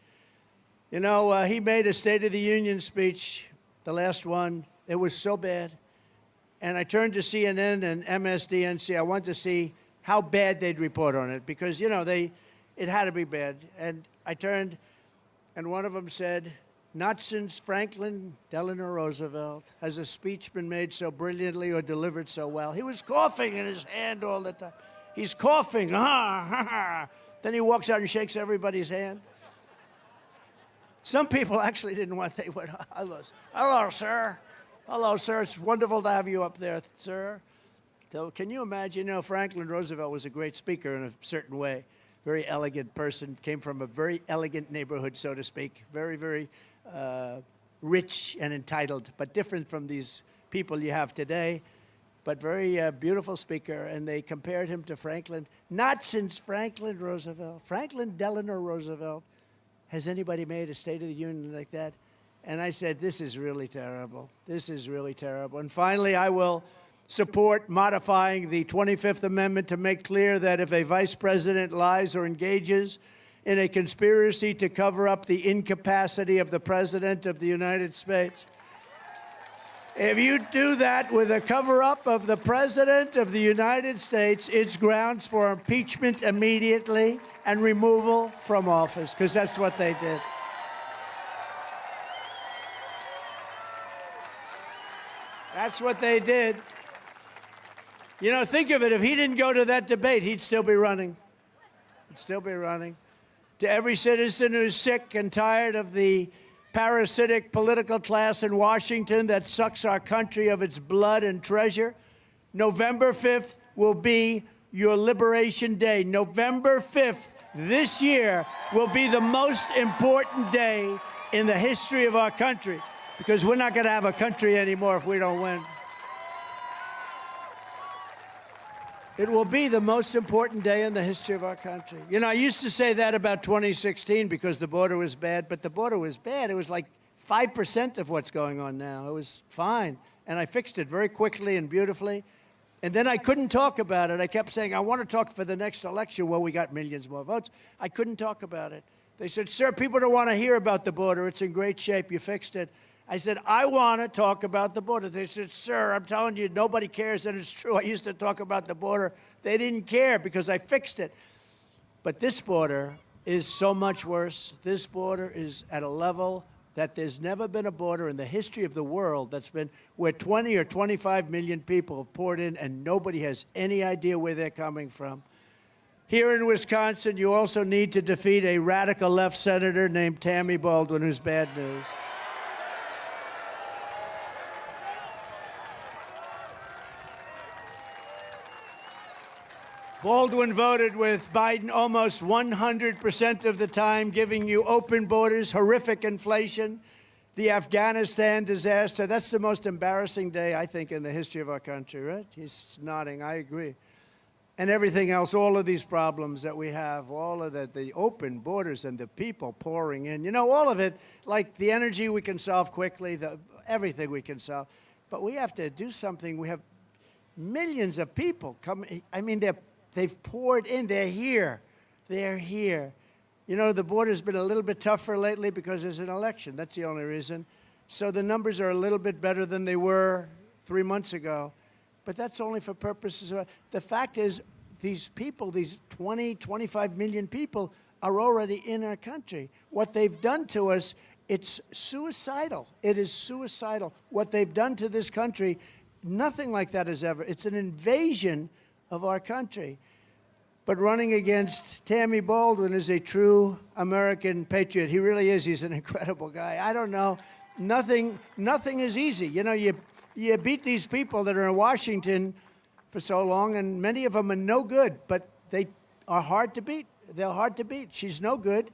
You know, he made a State of the Union speech, the last one. It was so bad. And I turned to CNN and MSDNC. I wanted to see how bad they'd report on it because, you know, it had to be bad. And I turned, and one of them said, not since Franklin Delano Roosevelt has a speech been made so brilliantly or delivered so well. He was coughing in his hand all the time. He's coughing. Then he walks out and shakes everybody's hand. Some people actually didn't want, they went, hello, sir. Hello, sir. It's wonderful to have you up there, sir. So can you imagine, you know, Franklin Roosevelt was a great speaker in a certain way. Very elegant person, came from a very elegant neighborhood, so to speak. Very, very rich and entitled, but different from these people you have today. But very beautiful speaker, and they compared him to Franklin. Not since Franklin Roosevelt, Franklin Delano Roosevelt, has anybody made a State of the Union like that? And I said, this is really terrible. This is really terrible. And finally, I will support modifying the 25th Amendment to make clear that if a vice president lies or engages in a conspiracy to cover up the incapacity of the President of the United States, if you do that with a cover-up of the President of the United States, it's grounds for impeachment immediately and removal from office, because that's what they did. That's what they did. You know, think of it. If he didn't go to that debate, he'd still be running. He'd still be running. To every citizen who's sick and tired of the parasitic political class in Washington that sucks our country of its blood and treasure, November 5th will be your Liberation Day. November 5th this year will be the most important day in the history of our country, because we're not going to have a country anymore if we don't win. It will be the most important day in the history of our country. You know, I used to say that about 2016 because the border was bad, but the border was bad. It was like 5% of what's going on now. It was fine. And I fixed it very quickly and beautifully. And then I couldn't talk about it. I kept saying, I want to talk for the next election. Well, we got millions more votes. I couldn't talk about it. They said, sir, people don't want to hear about the border. It's in great shape. You fixed it. I said, I want to talk about the border. They said, sir, I'm telling you, nobody cares, and it's true. I used to talk about the border. They didn't care because I fixed it. But this border is so much worse. This border is at a level that there's never been a border in the history of the world that's been where 20 or 25 million people have poured in, and nobody has any idea where they're coming from. Here in Wisconsin, you also need to defeat a radical left senator named Tammy Baldwin, who's bad news. Baldwin voted with Biden almost 100% of the time, giving you open borders, horrific inflation, the Afghanistan disaster. That's the most embarrassing day, I think, in the history of our country, right? He's nodding. I agree. And everything else, all of these problems that we have, all of the open borders and the people pouring in, you know, all of it, like the energy we can solve quickly, everything we can solve. But we have to do something. We have millions of people coming. I mean, they've poured in. They're here. They're here. You know, the border's been a little bit tougher lately because there's an election. That's the only reason. So the numbers are a little bit better than they were 3 months ago. But that's only for purposes of... The fact is, these people, these 20, 25 million people, are already in our country. What they've done to us, it's suicidal. It is suicidal. What they've done to this country, nothing like that has ever... It's an invasion of our country. But running against Tammy Baldwin is a true American patriot. He really is. He's an incredible guy. I don't know. Nothing is easy. You know, you beat these people that are in Washington for so long, and many of them are no good, but they are hard to beat. They're hard to beat. She's no good.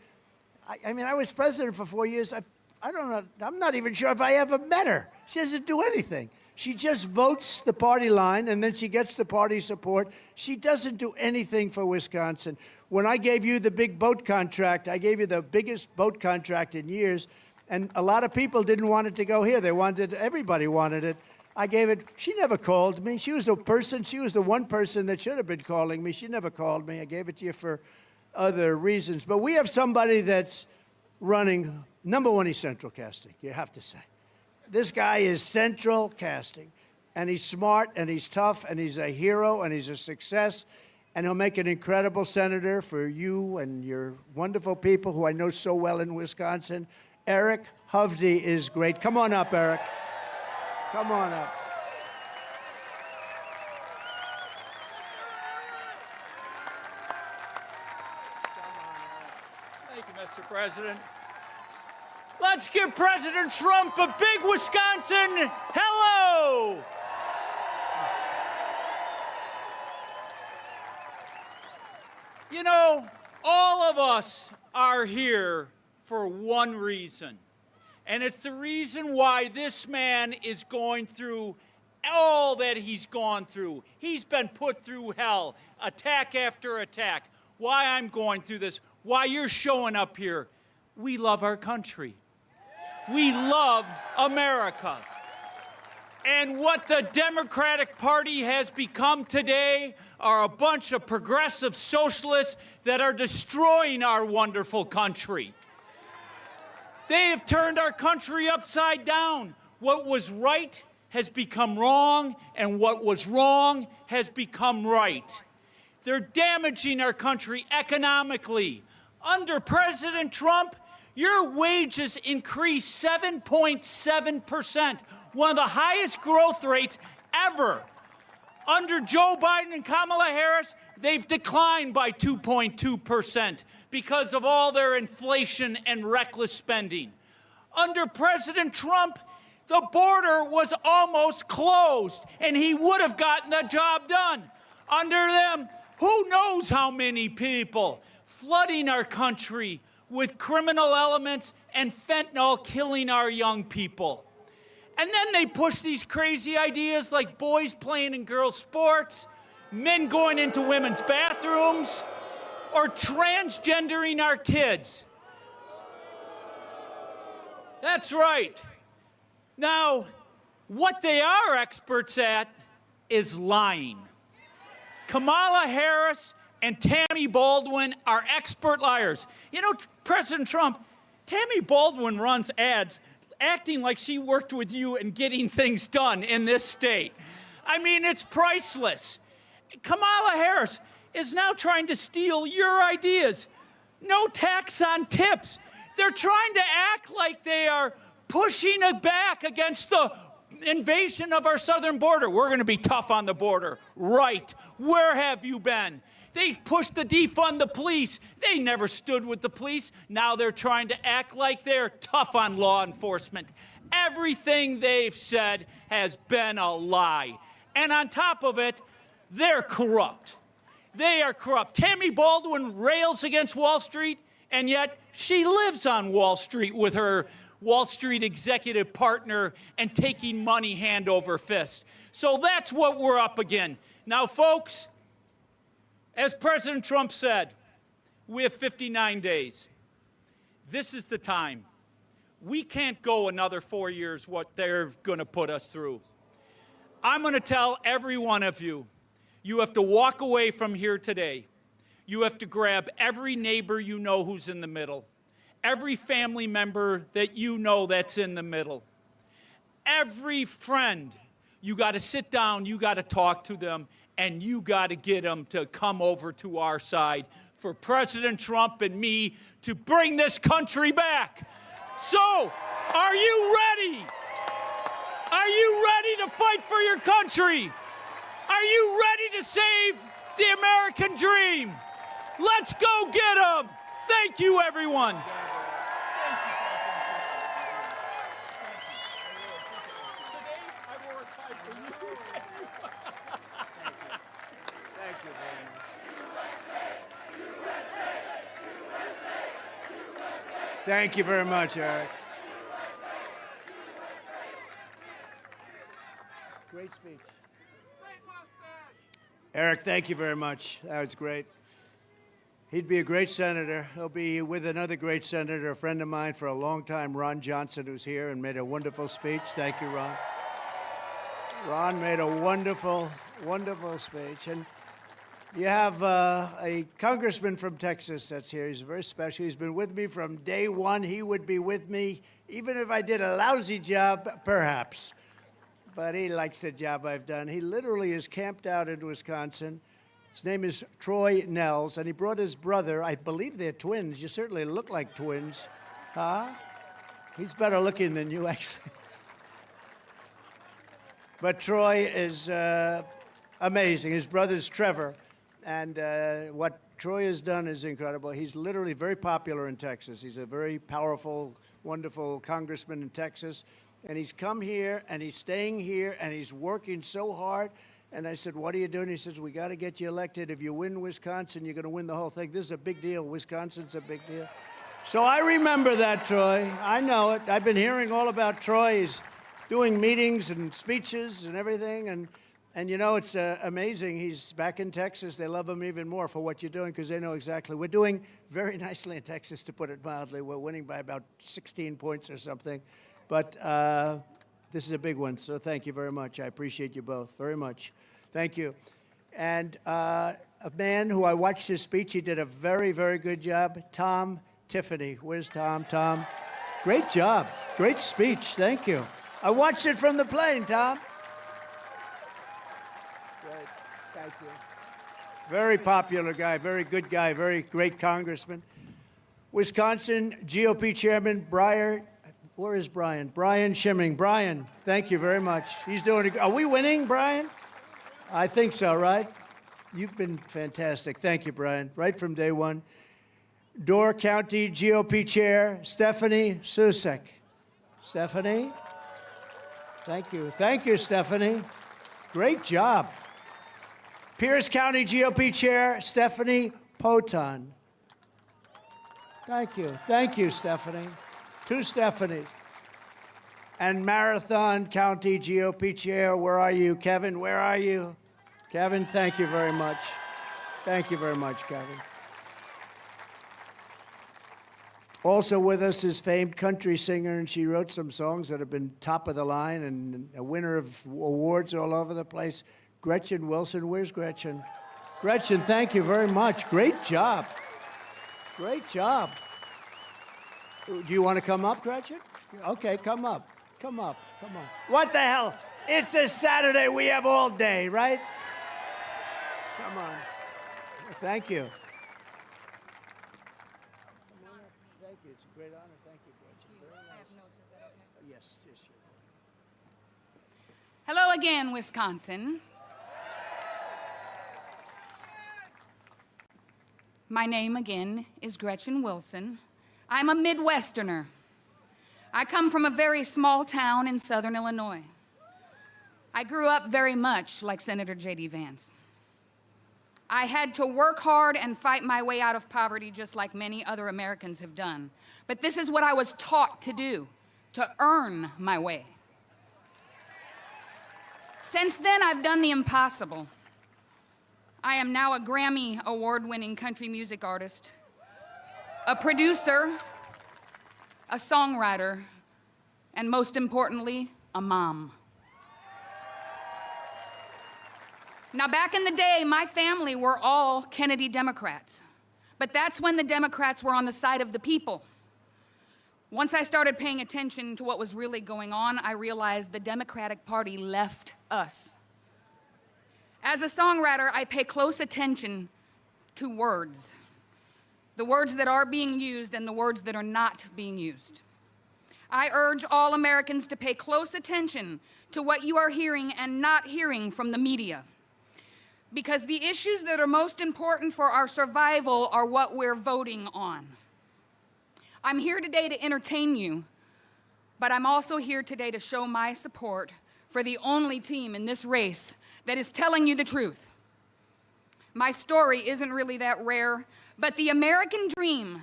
I mean, I was president for 4 years. I don't know. I'm not even sure if I ever met her. She doesn't do anything. She just votes the party line, and then she gets the party support. She doesn't do anything for Wisconsin. When I gave you the big boat contract, I gave you the biggest boat contract in years, and a lot of people didn't want it to go here. Everybody wanted it. I gave it. She never called me. She was the one person that should have been calling me. She never called me. I gave it to you for other reasons. But we have somebody that's running. Number one, he's central casting, you have to say. This guy is central casting, and he's smart, and he's tough, and he's a hero, and he's a success, and he'll make an incredible senator for you and your wonderful people who I know so well in Wisconsin. Eric Hovde is great. Come on up, Eric. Come on up. Thank you, Mr. President. Let's give President Trump a big Wisconsin hello. You know, all of us are here for one reason. And it's the reason why this man is going through all that he's gone through. He's been put through hell, attack after attack. Why I'm going through this, why you're showing up here. We love our country. We love America. And what the Democratic Party has become today are a bunch of progressive socialists that are destroying our wonderful country. They have turned our country upside down. What was right has become wrong, and what was wrong has become right. They're damaging our country economically. Under President Trump, your wages increased 7.7%, one of the highest growth rates ever. Under Joe Biden and Kamala Harris, they've declined by 2.2% because of all their inflation and reckless spending. Under President Trump, the border was almost closed, and he would have gotten the job done. Under them, who knows how many people flooding our country with criminal elements and fentanyl killing our young people. And then they push these crazy ideas like boys playing in girls' sports, men going into women's bathrooms, or transgendering our kids. That's right. Now, what they are experts at is lying. Kamala Harris and Tammy Baldwin are expert liars. You know, President Trump, Tammy Baldwin runs ads acting like she worked with you and getting things done in this state. I mean, it's priceless. Kamala Harris is now trying to steal your ideas. No tax on tips. They're trying to act like they are pushing it back against the invasion of our southern border. We're going to be tough on the border. Right. Where have you been? They've pushed to defund the police. They never stood with the police. Now they're trying to act like they're tough on law enforcement. Everything they've said has been a lie. And on top of it, they're corrupt. They are corrupt. Tammy Baldwin rails against Wall Street, and yet she lives on Wall Street with her Wall Street executive partner and taking money hand over fist. So that's what we're up against. Now, folks, as President Trump said, we have 59 days. This is the time. We can't go another 4 years what they're going to put us through. I'm going to tell every one of you, you have to walk away from here today. You have to grab every neighbor you know who's in the middle, every family member that you know that's in the middle, every friend. You got to sit down, you got to talk to them, and you got to get them to come over to our side for President Trump and me to bring this country back. So, are you ready? Are you ready to fight for your country? Are you ready to save the American dream? Let's go get them. Thank you, everyone. Thank you very much, Eric. speech. Eric, thank you very much. That was great. He'd be a great senator. He'll be with another great senator, a friend of mine for a long time, Ron Johnson, who's here and made a wonderful speech. Thank you, Ron. Ron made a wonderful, wonderful speech. And you have a congressman from Texas that's here. He's very special. He's been with me from day one. He would be with me even if I did a lousy job, perhaps. But he likes the job I've done. He literally is camped out in Wisconsin. His name is Troy Nels, and he brought his brother. I believe they're twins. You certainly look like twins. Huh? He's better looking than you, actually. But Troy is amazing. His brother's Trevor. And what Troy has done is incredible. He's literally very popular in Texas. He's a very powerful, wonderful congressman in Texas. And he's come here, and he's staying here, and he's working so hard. And I said, what are you doing? He says, we got to get you elected. If you win Wisconsin, you're going to win the whole thing. This is a big deal. Wisconsin's a big deal. So I remember that, Troy. I know it. I've been hearing all about Troy. He's doing meetings and speeches and everything. And you know, it's amazing. He's back in Texas. They love him even more for what you're doing because they know exactly. We're doing very nicely in Texas, to put it mildly. We're winning by about 16 points or something. But this is a big one, so thank you very much. I appreciate you both very much. Thank you. And a man who I watched his speech, he did a very, very good job, Tom Tiffany. Where's Tom? Tom, great job. Great speech. Thank you. I watched it from the plane, Tom. Great. Thank you. Very popular guy, very good guy, very great congressman. Wisconsin GOP Chairman Breyer. Where is Brian? Brian Schimming. Brian, thank you very much. He's doing it. Are we winning, Brian? I think so, right? You've been fantastic. Thank you, Brian. Right from day one. Door County GOP Chair Stephanie Susek. Stephanie? Thank you. Thank you, Stephanie. Great job. Pierce County GOP Chair Stephanie Poton. Thank you. Thank you, Stephanie. To Stephanie. And Marathon County GOP Chair, where are you? Kevin, where are you? Kevin, thank you very much. Thank you very much, Kevin. Also with us is famed country singer, and she wrote some songs that have been top of the line and a winner of awards all over the place. Gretchen Wilson. Where's Gretchen? Gretchen, thank you very much. Great job. Great job. Do you want to come up, Gretchen? Okay, come up. Come up. Come on. What the hell? It's a Saturday. We have all day, right? Come on. Thank you. Thank you. It's a great honor. Thank you, Gretchen. Very nice. I have notes. Is that okay? Yes, sure. Hello again, Wisconsin. My name again is Gretchen Wilson. I'm a Midwesterner. I come from a very small town in southern Illinois. I grew up very much like Senator J.D. Vance. I had to work hard and fight my way out of poverty just like many other Americans have done. But this is what I was taught to do, to earn my way. Since then, I've done the impossible. I am now a Grammy award-winning country music artist, a producer, a songwriter, and most importantly, a mom. Now, back in the day, my family were all Kennedy Democrats, but that's when the Democrats were on the side of the people. Once I started paying attention to what was really going on, I realized the Democratic Party left us. As a songwriter, I pay close attention to words. The words that are being used and the words that are not being used. I urge all Americans to pay close attention to what you are hearing and not hearing from the media. Because the issues that are most important for our survival are what we're voting on. I'm here today to entertain you, but I'm also here today to show my support for the only team in this race that is telling you the truth. My story isn't really that rare, but the American dream,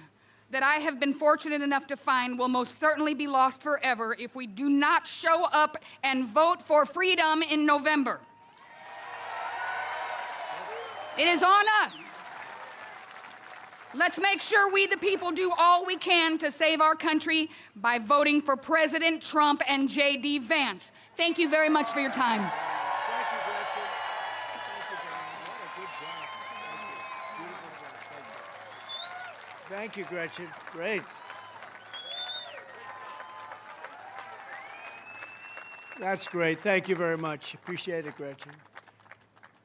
that I have been fortunate enough to find will most certainly be lost forever if we do not show up and vote for freedom in November. It is on us. Let's make sure we, the people, do all we can to save our country by voting for President Trump and J.D. Vance. Thank you very much for your time. Thank you, Gretchen. Great. That's great. Thank you very much. Appreciate it, Gretchen.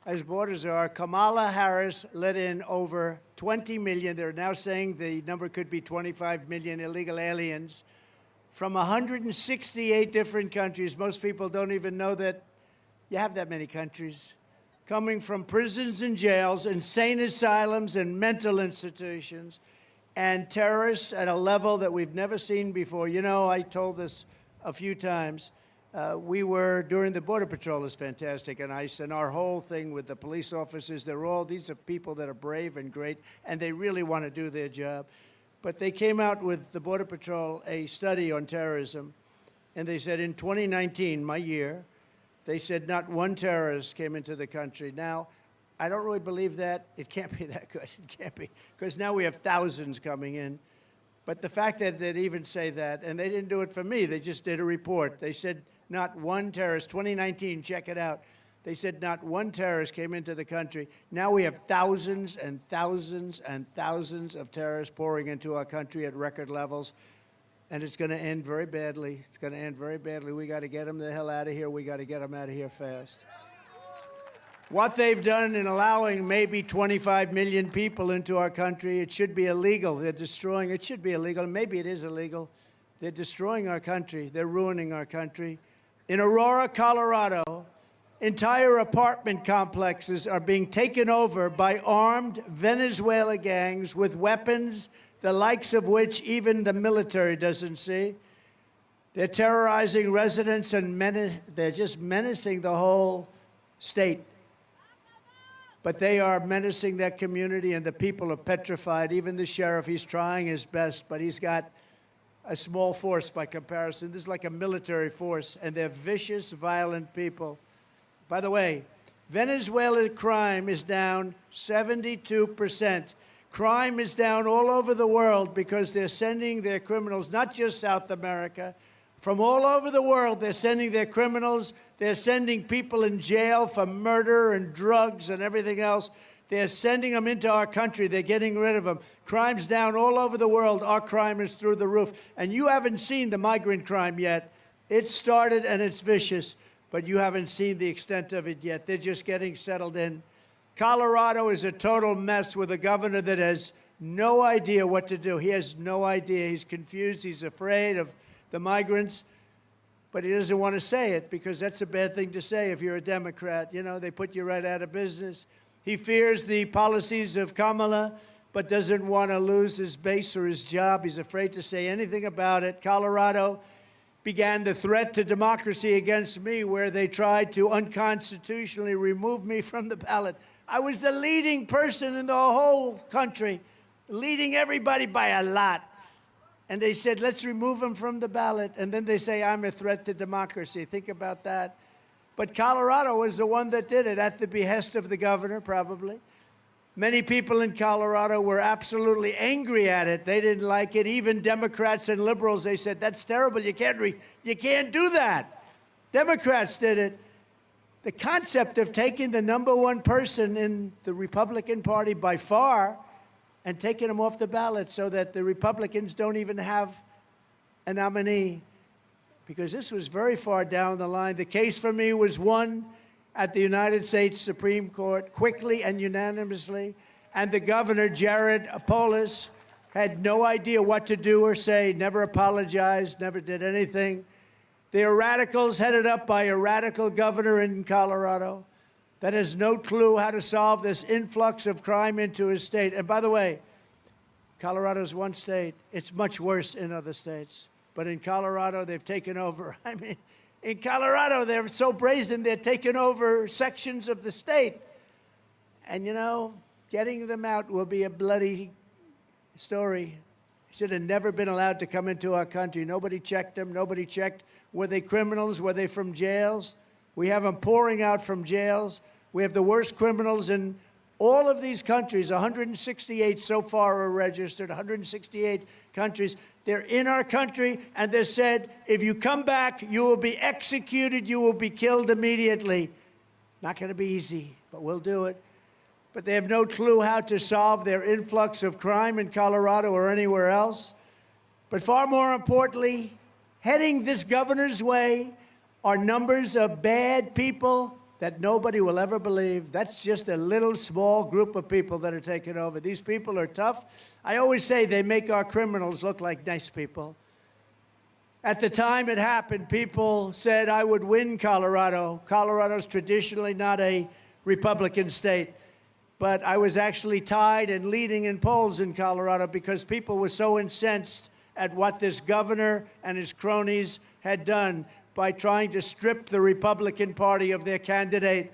As borders are, Kamala Harris let in over 20 million. They're now saying the number could be 25 million illegal aliens from 168 different countries. Most people don't even know that you have that many countries. Coming from prisons and jails, insane asylums and mental institutions, and terrorists at a level that we've never seen before. You know, I told this a few times. We were, during the Border Patrol is fantastic, and ICE, and our whole thing with the police officers, these are people that are brave and great, and they really want to do their job. But they came out with the Border Patrol a study on terrorism, and they said in 2019, my year, they said not one terrorist came into the country. Now, I don't really believe that. It can't be that good. It can't be, because now we have thousands coming in. But the fact that they'd even say that, and they didn't do it for me, they just did a report. They said not one terrorist, 2019, check it out. They said not one terrorist came into the country. Now we have thousands and thousands and thousands of terrorists pouring into our country at record levels. And it's going to end very badly. It's going to end very badly. We got to get them the hell out of here. We got to get them out of here fast. What they've done in allowing maybe 25 million people into our country, it should be illegal. They're destroying, it should be illegal. Maybe it is illegal. They're destroying our country. They're ruining our country. In Aurora, Colorado, entire apartment complexes are being taken over by armed Venezuela gangs with weapons, the likes of which even the military doesn't see. They're terrorizing residents and they're just menacing the whole state. But they are menacing that community, and the people are petrified. Even the sheriff, he's trying his best, but he's got a small force by comparison. This is like a military force, and they're vicious, violent people. By the way, Venezuela crime is down 72%. Crime is down all over the world because they're sending their criminals, not just South America, from all over the world. They're sending their criminals. They're sending people in jail for murder and drugs and everything else. They're sending them into our country. They're getting rid of them. Crime's down all over the world. Our crime is through the roof. And you haven't seen the migrant crime yet. It started and it's vicious, but you haven't seen the extent of it yet. They're just getting settled in. Colorado is a total mess with a governor that has no idea what to do. He has no idea. He's confused. He's afraid of the migrants, but he doesn't want to say it because that's a bad thing to say if you're a Democrat. You know, they put you right out of business. He fears the policies of Kamala, but doesn't want to lose his base or his job. He's afraid to say anything about it. Colorado began the threat to democracy against me, where they tried to unconstitutionally remove me from the ballot. I was the leading person in the whole country, leading everybody by a lot. And they said, let's remove him from the ballot. And then they say, I'm a threat to democracy. Think about that. But Colorado was the one that did it at the behest of the governor, probably. Many people in Colorado were absolutely angry at it. They didn't like it. Even Democrats and liberals, they said, that's terrible. You can't do that. Democrats did it. The concept of taking the #1 person in the Republican Party by far and taking him off the ballot so that the Republicans don't even have a nominee, because this was very far down the line. The case for me was won at the United States Supreme Court quickly and unanimously, and the governor, Jared Polis, had no idea what to do or say, never apologized, never did anything. They are radicals headed up by a radical governor in Colorado that has no clue how to solve this influx of crime into his state. And by the way, Colorado's one state. It's much worse in other states. But in Colorado, they've taken over. I mean, in Colorado, they're so brazen, they're taking over sections of the state. And, you know, getting them out will be a bloody story. should have never been allowed to come into our country. Nobody checked them. Nobody checked, were they criminals? Were they from jails? We have them pouring out from jails. We have the worst criminals in all of these countries. 168 so far are registered, 168 countries. They're in our country, and they said, if you come back, you will be executed, you will be killed immediately. Not going to be easy, but we'll do it. But they have no clue how to solve their influx of crime in Colorado or anywhere else. But far more importantly, heading this governor's way are numbers of bad people that nobody will ever believe. That's just a little small group of people that are taking over. These people are tough. I always say they make our criminals look like nice people. At the time it happened, people said I would win Colorado. Colorado's traditionally not a Republican state. But I was actually tied and leading in polls in Colorado because people were so incensed at what this governor and his cronies had done by trying to strip the Republican Party of their candidate.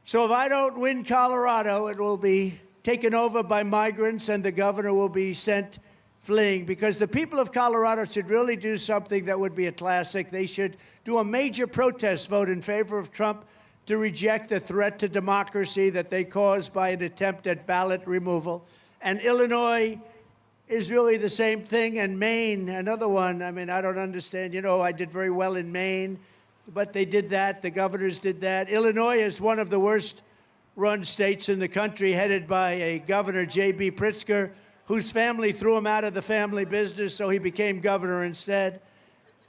So if I don't win Colorado, it will be taken over by migrants and the governor will be sent fleeing, because the people of Colorado should really do something that would be a classic. They should do a major protest vote in favor of Trump to reject the threat to democracy that they caused by an attempt at ballot removal. And Illinois is really the same thing, and Maine, another one. I mean, I don't understand. You know, I did very well in Maine, but they did that. The governors did that. Illinois is one of the worst-run states in the country, headed by a governor, J.B. Pritzker, whose family threw him out of the family business, so he became governor instead.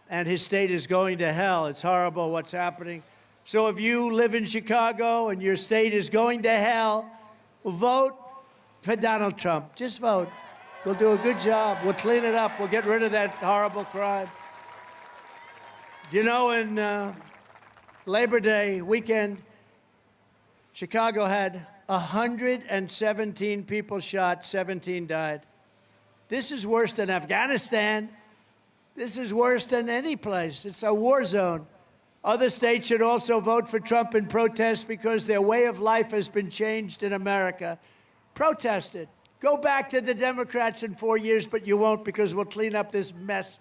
And his state is going to hell. It's horrible what's happening. So if you live in Chicago and your state is going to hell, vote for Donald Trump. Just vote. We'll do a good job. We'll clean it up. We'll get rid of that horrible crime. You know, in Labor Day weekend, Chicago had 117 people shot, 17 died. This is worse than Afghanistan. This is worse than any place. It's a war zone. Other states should also vote for Trump in protest because their way of life has been changed in America. Protest it. Go back to the Democrats in 4 years, but you won't, because we'll clean up this mess.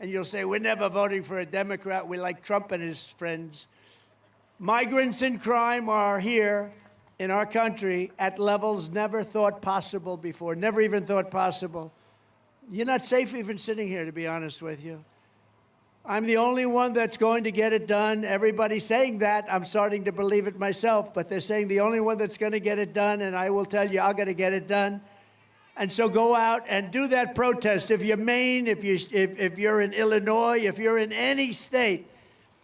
And you'll say, we're never voting for a Democrat. We like Trump and his friends. Migrants and crime are here in our country at levels never thought possible before, never even thought possible. You're not safe even sitting here, to be honest with you. I'm the only one that's going to get it done. Everybody's saying that. I'm starting to believe it myself, but they're saying the only one that's going to get it done, and I will tell you, I'm going to get it done. And so go out and do that protest. If you're Maine, if you're in Illinois, if you're in any state,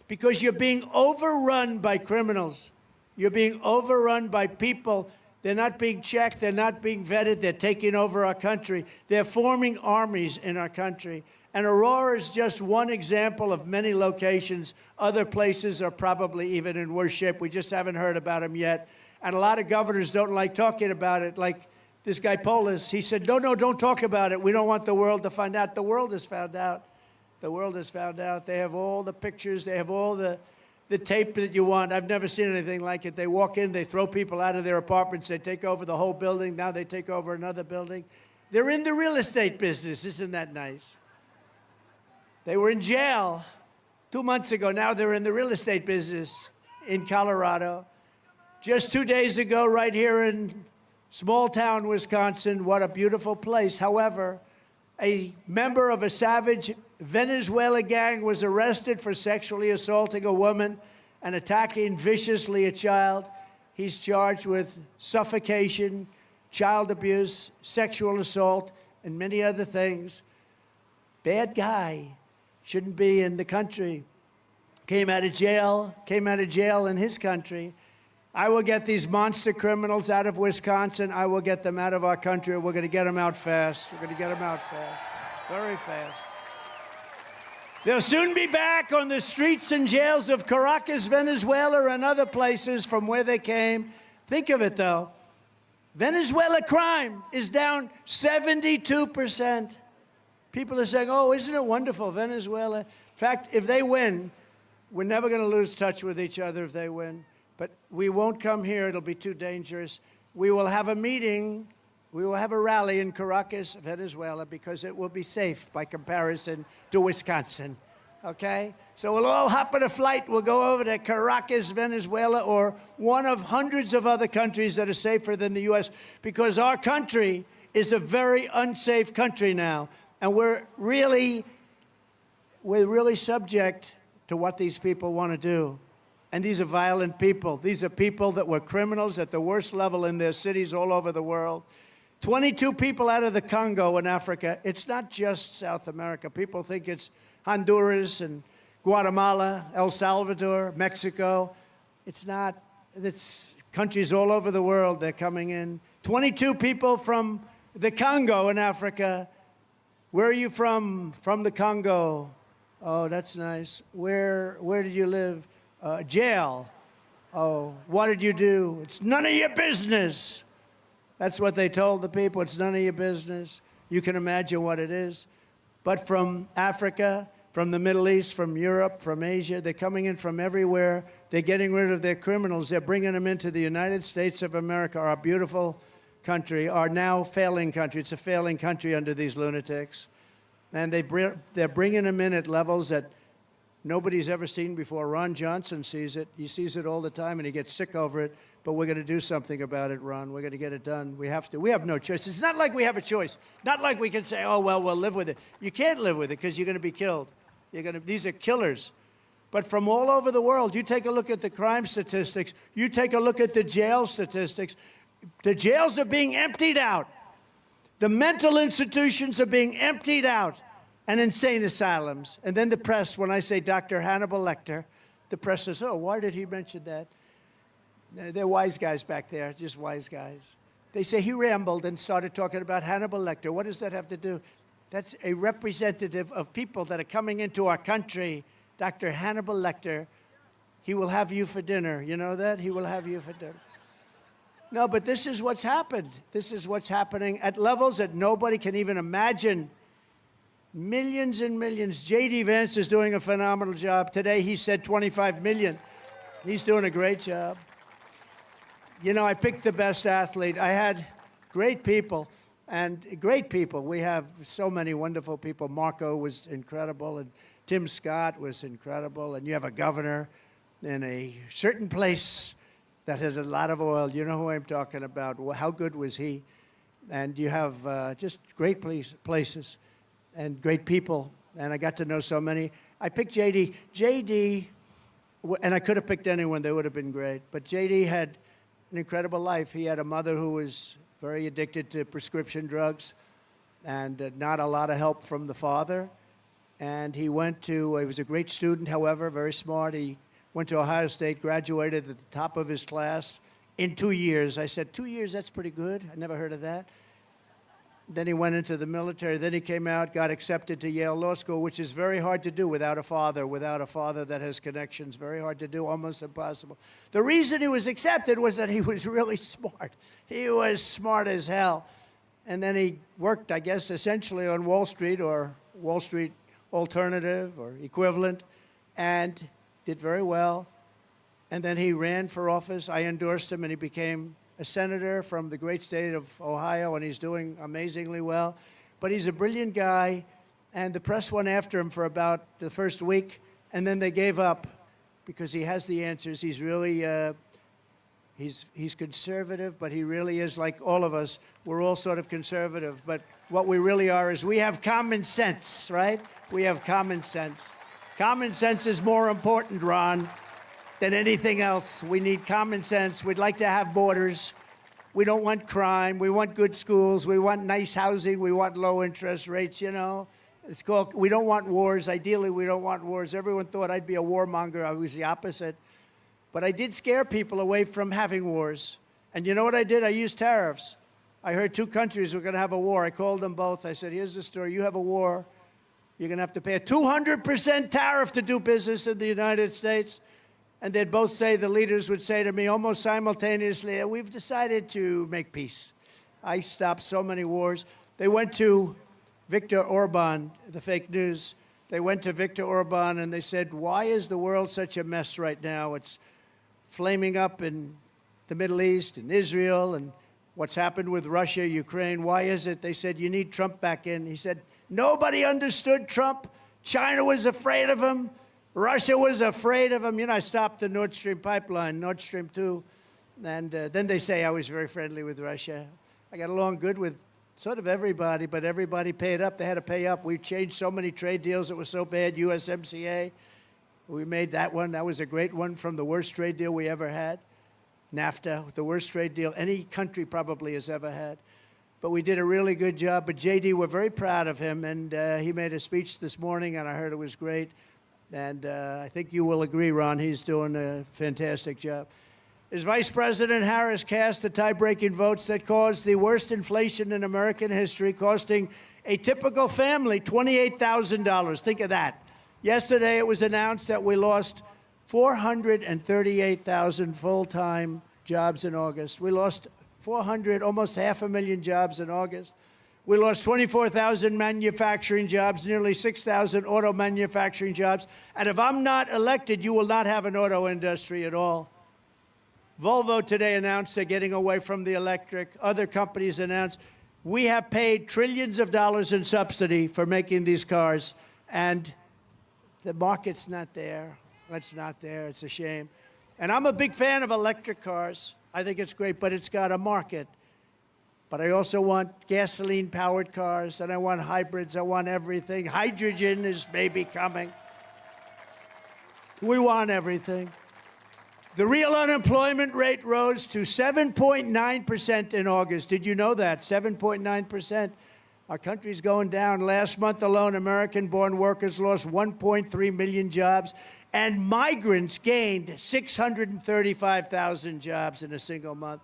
because you're being overrun by criminals. You're being overrun by people. They're not being checked. They're not being vetted. They're taking over our country. They're forming armies in our country. And Aurora is just one example of many locations. Other places are probably even in worse shape. We just haven't heard about them yet. And a lot of governors don't like talking about it. Like this guy Polis, he said, no, don't talk about it. We don't want the world to find out. The world has found out. The world has found out. They have all the pictures. They have all the tape that you want. I've never seen anything like it. They walk in, they throw people out of their apartments. They take over the whole building. Now they take over another building. They're in the real estate business. Isn't that nice? They were in jail 2 months ago. Now they're in the real estate business in Colorado. Just 2 days ago, right here in small town Wisconsin, what a beautiful place. However, a member of a savage Venezuela gang was arrested for sexually assaulting a woman and attacking viciously a child. He's charged with suffocation, child abuse, sexual assault, and many other things. Bad guy. Shouldn't be in the country. Came out of jail in his country. I will get these monster criminals out of Wisconsin. I will get them out of our country. We're going to get them out fast. We're going to get them out fast. Very fast. They'll soon be back on the streets and jails of Caracas, Venezuela, and other places from where they came. Think of it, though. Venezuela crime is down 72%. People are saying, oh, isn't it wonderful, Venezuela? In fact, if they win, we're never going to lose touch with each other if they win. But we won't come here. It'll be too dangerous. We will have a meeting We will have a rally in Caracas, Venezuela, because it will be safe by comparison to Wisconsin, okay? So we'll all hop on a flight. We'll go over to Caracas, Venezuela, or one of hundreds of other countries that are safer than the U.S., because our country is a very unsafe country now, and we're really subject to what these people want to do. And these are violent people. These are people that were criminals at the worst level in their cities all over the world. 22 people out of the Congo in Africa. It's not just South America. People think it's Honduras and Guatemala, El Salvador, Mexico. It's not. It's countries all over the world. They're coming in. 22 people from the Congo in Africa. Where are you from? From the Congo. Oh, that's nice. Where did you live? Jail. Oh, what did you do? It's none of your business. That's what they told the people. It's none of your business. You can imagine what it is. But from Africa, from the Middle East, from Europe, from Asia, they're coming in from everywhere. They're getting rid of their criminals. They're bringing them into the United States of America, our beautiful country, our now failing country. It's a failing country under these lunatics. And they're bringing them in at levels that nobody's ever seen before. Ron Johnson sees it. He sees it all the time, and he gets sick over it. But we're going to do something about it, Ron. We're going to get it done. We have to. We have no choice. It's not like we have a choice. Not like we can say, oh, well, we'll live with it. You can't live with it because you're going to be killed. These are killers. But from all over the world, you take a look at the crime statistics. You take a look at the jail statistics. The jails are being emptied out. The mental institutions are being emptied out, and insane asylums. And then the press, when I say Dr. Hannibal Lecter, the press says, oh, why did he mention that? They're wise guys back there, just wise guys. They say he rambled and started talking about Hannibal Lecter. What does that have to do? That's a representative of people that are coming into our country. Dr. Hannibal Lecter, he will have you for dinner. You know that? He will have you for dinner. No, but this is what's happened. This is what's happening at levels that nobody can even imagine. Millions and millions. J.D. Vance is doing a phenomenal job. Today he said 25 million. He's doing a great job. You know, I picked the best athlete. I had great people, and great people. We have so many wonderful people. Marco was incredible, and Tim Scott was incredible, and you have a governor in a certain place that has a lot of oil. You know who I'm talking about. Well, how good was he? And you have just great places and great people, and I got to know so many. I picked J.D. J.D., and I could have picked anyone. They would have been great. But J.D. had an incredible life. He had a mother who was very addicted to prescription drugs and not a lot of help from the father. And he was a great student, however, very smart. He went to Ohio State, graduated at the top of his class in 2 years. I said, 2 years, that's pretty good. I never heard of that. Then he went into the military. Then he came out, got accepted to Yale Law School, which is very hard to do without a father that has connections. Very hard to do, almost impossible. The reason he was accepted was that he was really smart. He was smart as hell. And then he worked, I guess, essentially on Wall Street or Wall Street alternative or equivalent, and did very well. And then he ran for office. I endorsed him, and he became a senator from the great state of Ohio, and he's doing amazingly well. But he's a brilliant guy, and the press went after him for about the first week, and then they gave up because he has the answers. He's really, he's conservative, but he really is like all of us. We're all sort of conservative, but what we really are is we have common sense, right? We have common sense. Common sense is more important, Ron, than anything else. We need common sense. We'd like to have borders. We don't want crime. We want good schools. We want nice housing. We want low interest rates, you know. It's called, we don't want wars. Ideally, we don't want wars. Everyone thought I'd be a warmonger. I was the opposite. But I did scare people away from having wars. And you know what I did? I used tariffs. I heard 2 countries were going to have a war. I called them both. I said, here's the story. You have a war. You're going to have to pay a 200% tariff to do business in the United States. And they'd both say, the leaders would say to me almost simultaneously, we've decided to make peace. I stopped so many wars. They went to Viktor Orban, the fake news. They went to Viktor Orban and they said, why is the world such a mess right now? It's flaming up in the Middle East and Israel, and what's happened with Russia, Ukraine. Why is it? They said, you need Trump back in. He said, nobody understood Trump. China was afraid of him. Russia was afraid of him. You know, I stopped the Nord Stream pipeline, Nord Stream 2. And then they say I was very friendly with Russia. I got along good with sort of everybody, but everybody paid up. They had to pay up. We changed so many trade deals that were so bad. USMCA, we made that one. That was a great one from the worst trade deal we ever had. NAFTA, the worst trade deal any country probably has ever had. But we did a really good job. But JD, we're very proud of him. And he made a speech this morning, and I heard it was great. And I think you will agree, Ron, he's doing a fantastic job. As Vice President Harris cast the tie-breaking votes that caused the worst inflation in American history, costing a typical family $28,000. Think of that. Yesterday, it was announced that we lost 438,000 full-time jobs in August. We lost 400, almost 500,000 jobs in August. We lost 24,000 manufacturing jobs, nearly 6,000 auto manufacturing jobs. And if I'm not elected, you will not have an auto industry at all. Volvo today announced they're getting away from the electric. Other companies announced. We have paid trillions of dollars in subsidy for making these cars, and the market's not there. It's not there. It's a shame. And I'm a big fan of electric cars. I think it's great, but it's got a market. But I also want gasoline-powered cars, and I want hybrids. I want everything. Hydrogen is maybe coming. We want everything. The real unemployment rate rose to 7.9% in August. Did you know that? 7.9%. Our country's going down. Last month alone, American-born workers lost 1.3 million jobs, and migrants gained 635,000 jobs in a single month.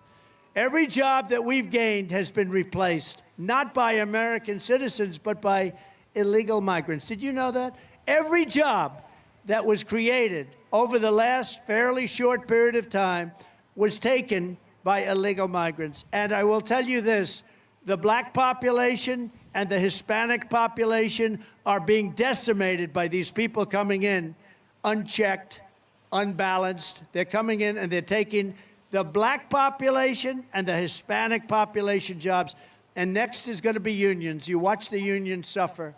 Every job that we've gained has been replaced, not by American citizens, but by illegal migrants. Did you know that? Every job that was created over the last fairly short period of time was taken by illegal migrants. And I will tell you this, the black population and the Hispanic population are being decimated by these people coming in unchecked, unbalanced. They're coming in and they're taking the black population and the Hispanic population jobs. And next is going to be unions. You watch the unions suffer.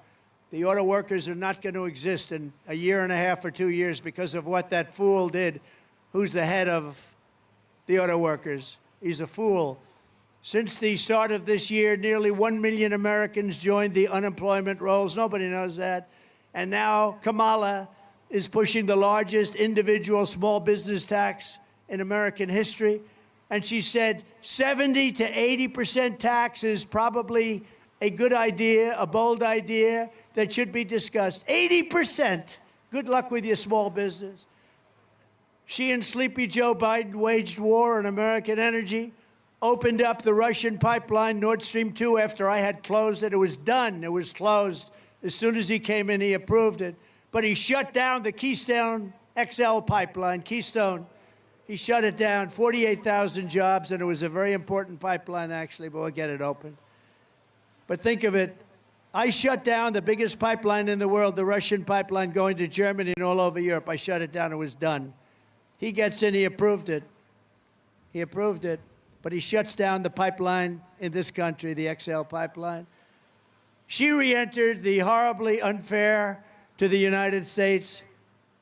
The auto workers are not going to exist in a year and a half or 2 years because of what that fool did. Who's the head of the auto workers? He's a fool. Since the start of this year, nearly 1 million Americans joined the unemployment rolls. Nobody knows that. And now Kamala is pushing the largest individual small business tax in American history. And she said 70 to 80% tax is probably a good idea, a bold idea that should be discussed. 80%. Good luck with your small business. She and Sleepy Joe Biden waged war on American energy, opened up the Russian pipeline, Nord Stream 2, after I had closed it. It was done. It was closed. As soon as he came in, he approved it. But he shut down the Keystone XL pipeline, Keystone. He shut it down, 48,000 jobs, and it was a very important pipeline, actually, but we'll get it open. But think of it. I shut down the biggest pipeline in the world, the Russian pipeline going to Germany and all over Europe. I shut it down. It was done. He gets in. He approved it. He approved it. But he shuts down the pipeline in this country, the XL pipeline. She re-entered the horribly unfair to the United States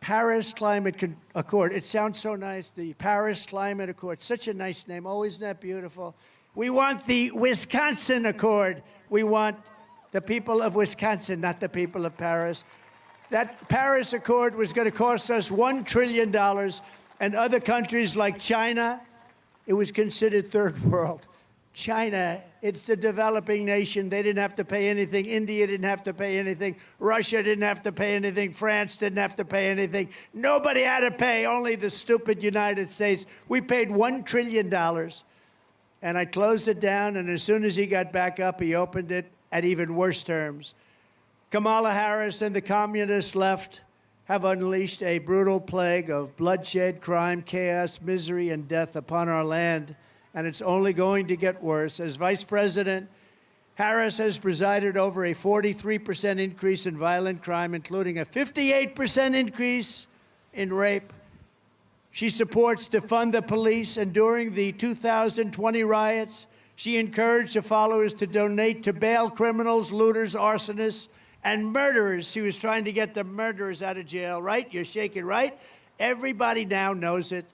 Paris Climate Accord. It sounds so nice, the Paris Climate Accord. Such a nice name. Oh, isn't that beautiful? We want the Wisconsin Accord. We want the people of Wisconsin, not the people of Paris. That Paris Accord was going to cost us $1 trillion, and other countries like China, it was considered third world. China, it's a developing nation. They didn't have to pay anything. India didn't have to pay anything. Russia didn't have to pay anything. France didn't have to pay anything. Nobody had to pay, only the stupid United States. We paid $1 trillion. And I closed it down, and as soon as he got back up, he opened it at even worse terms. Kamala Harris and the communist left have unleashed a brutal plague of bloodshed, crime, chaos, misery, and death upon our land, and it's only going to get worse. As Vice President, Harris has presided over a 43% increase in violent crime, including a 58% increase in rape. She supports defund the police, and during the 2020 riots, She encouraged her followers to donate to bail criminals, looters, arsonists, and murderers. She was trying to get the murderers out of jail, right? You're shaking, right? Everybody now knows it.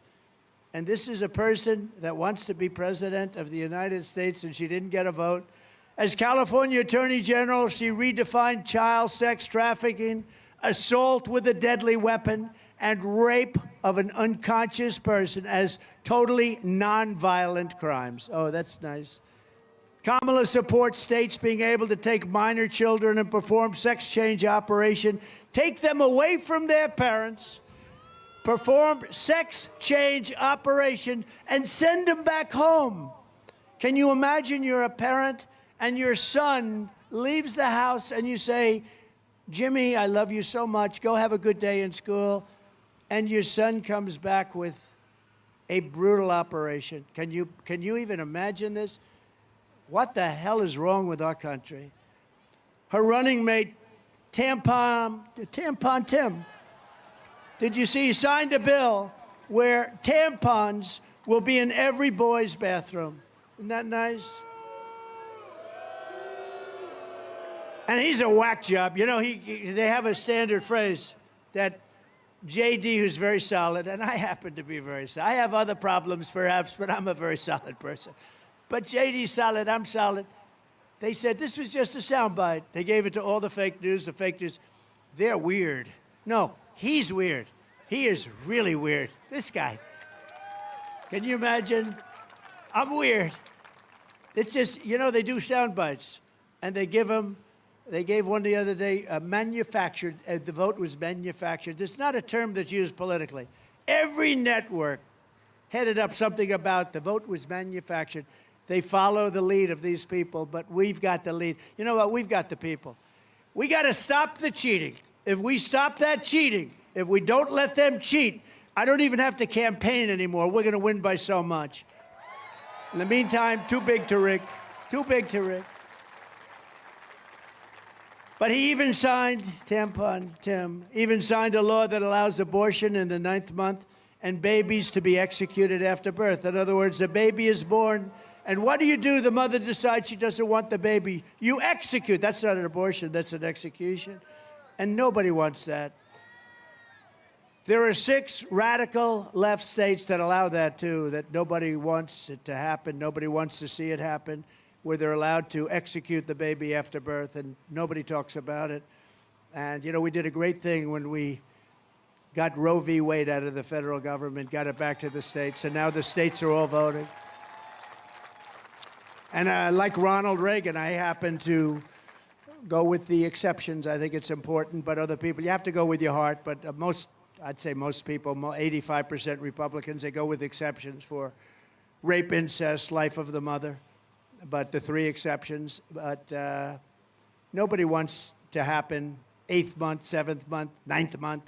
And this is a person that wants to be president of the United States, and she didn't get a vote. As California Attorney General, she redefined child sex trafficking, assault with a deadly weapon, and rape of an unconscious person as totally nonviolent crimes. Oh, that's nice. Kamala supports states being able to take minor children and perform sex change operation, take them away from their parents, perform sex change operation, and send them back home. Can you imagine you're a parent and your son leaves the house and you say, Jimmy, I love you so much. Go have a good day in school. And your son comes back with a brutal operation. Can you even imagine this? What the hell is wrong with our country? Her running mate, Tampon Tim, did you see he signed a bill where tampons will be in every boy's bathroom? Isn't that nice? And he's a whack job. You know, they have a standard phrase that JD, who's very solid, and I happen to be very solid. I have other problems, perhaps, but I'm a very solid person. But JD's solid, I'm solid. They said this was just a soundbite. They gave it to all the fake news. The fake news, they're weird. No, he's weird. He is really weird. This guy. Can you imagine? I'm weird. It's just, you know, they do sound bites, and they give them. They gave one the other day, manufactured. The vote was manufactured. It's not a term that's used politically. Every network headed up something about the vote was manufactured. They follow the lead of these people, but we've got the lead. You know what? We've got the people. We got to stop the cheating. If we stop that cheating, if we don't let them cheat, I don't even have to campaign anymore. We're going to win by so much. In the meantime, too big to Rick. Too big to Rick. But he even signed, Tampon Tim, even signed a law that allows abortion in the 9th month and babies to be executed after birth. In other words, a baby is born, and what do? The mother decides she doesn't want the baby. You execute. That's not an abortion, that's an execution. And nobody wants that. There are 6 radical left states that allow that, too, that nobody wants it to happen. Nobody wants to see it happen, where they're allowed to execute the baby after birth, and nobody talks about it. And, you know, we did a great thing when we got Roe v. Wade out of the federal government, got it back to the states, and now the states are all voting. And like Ronald Reagan, I happen to go with the exceptions. I think it's important, but other people, you have to go with your heart, but I'd say most people, 85% Republicans, they go with exceptions for rape, incest, life of the mother. But the 3 exceptions, but nobody wants to happen 8th month, 7th month, 9th month,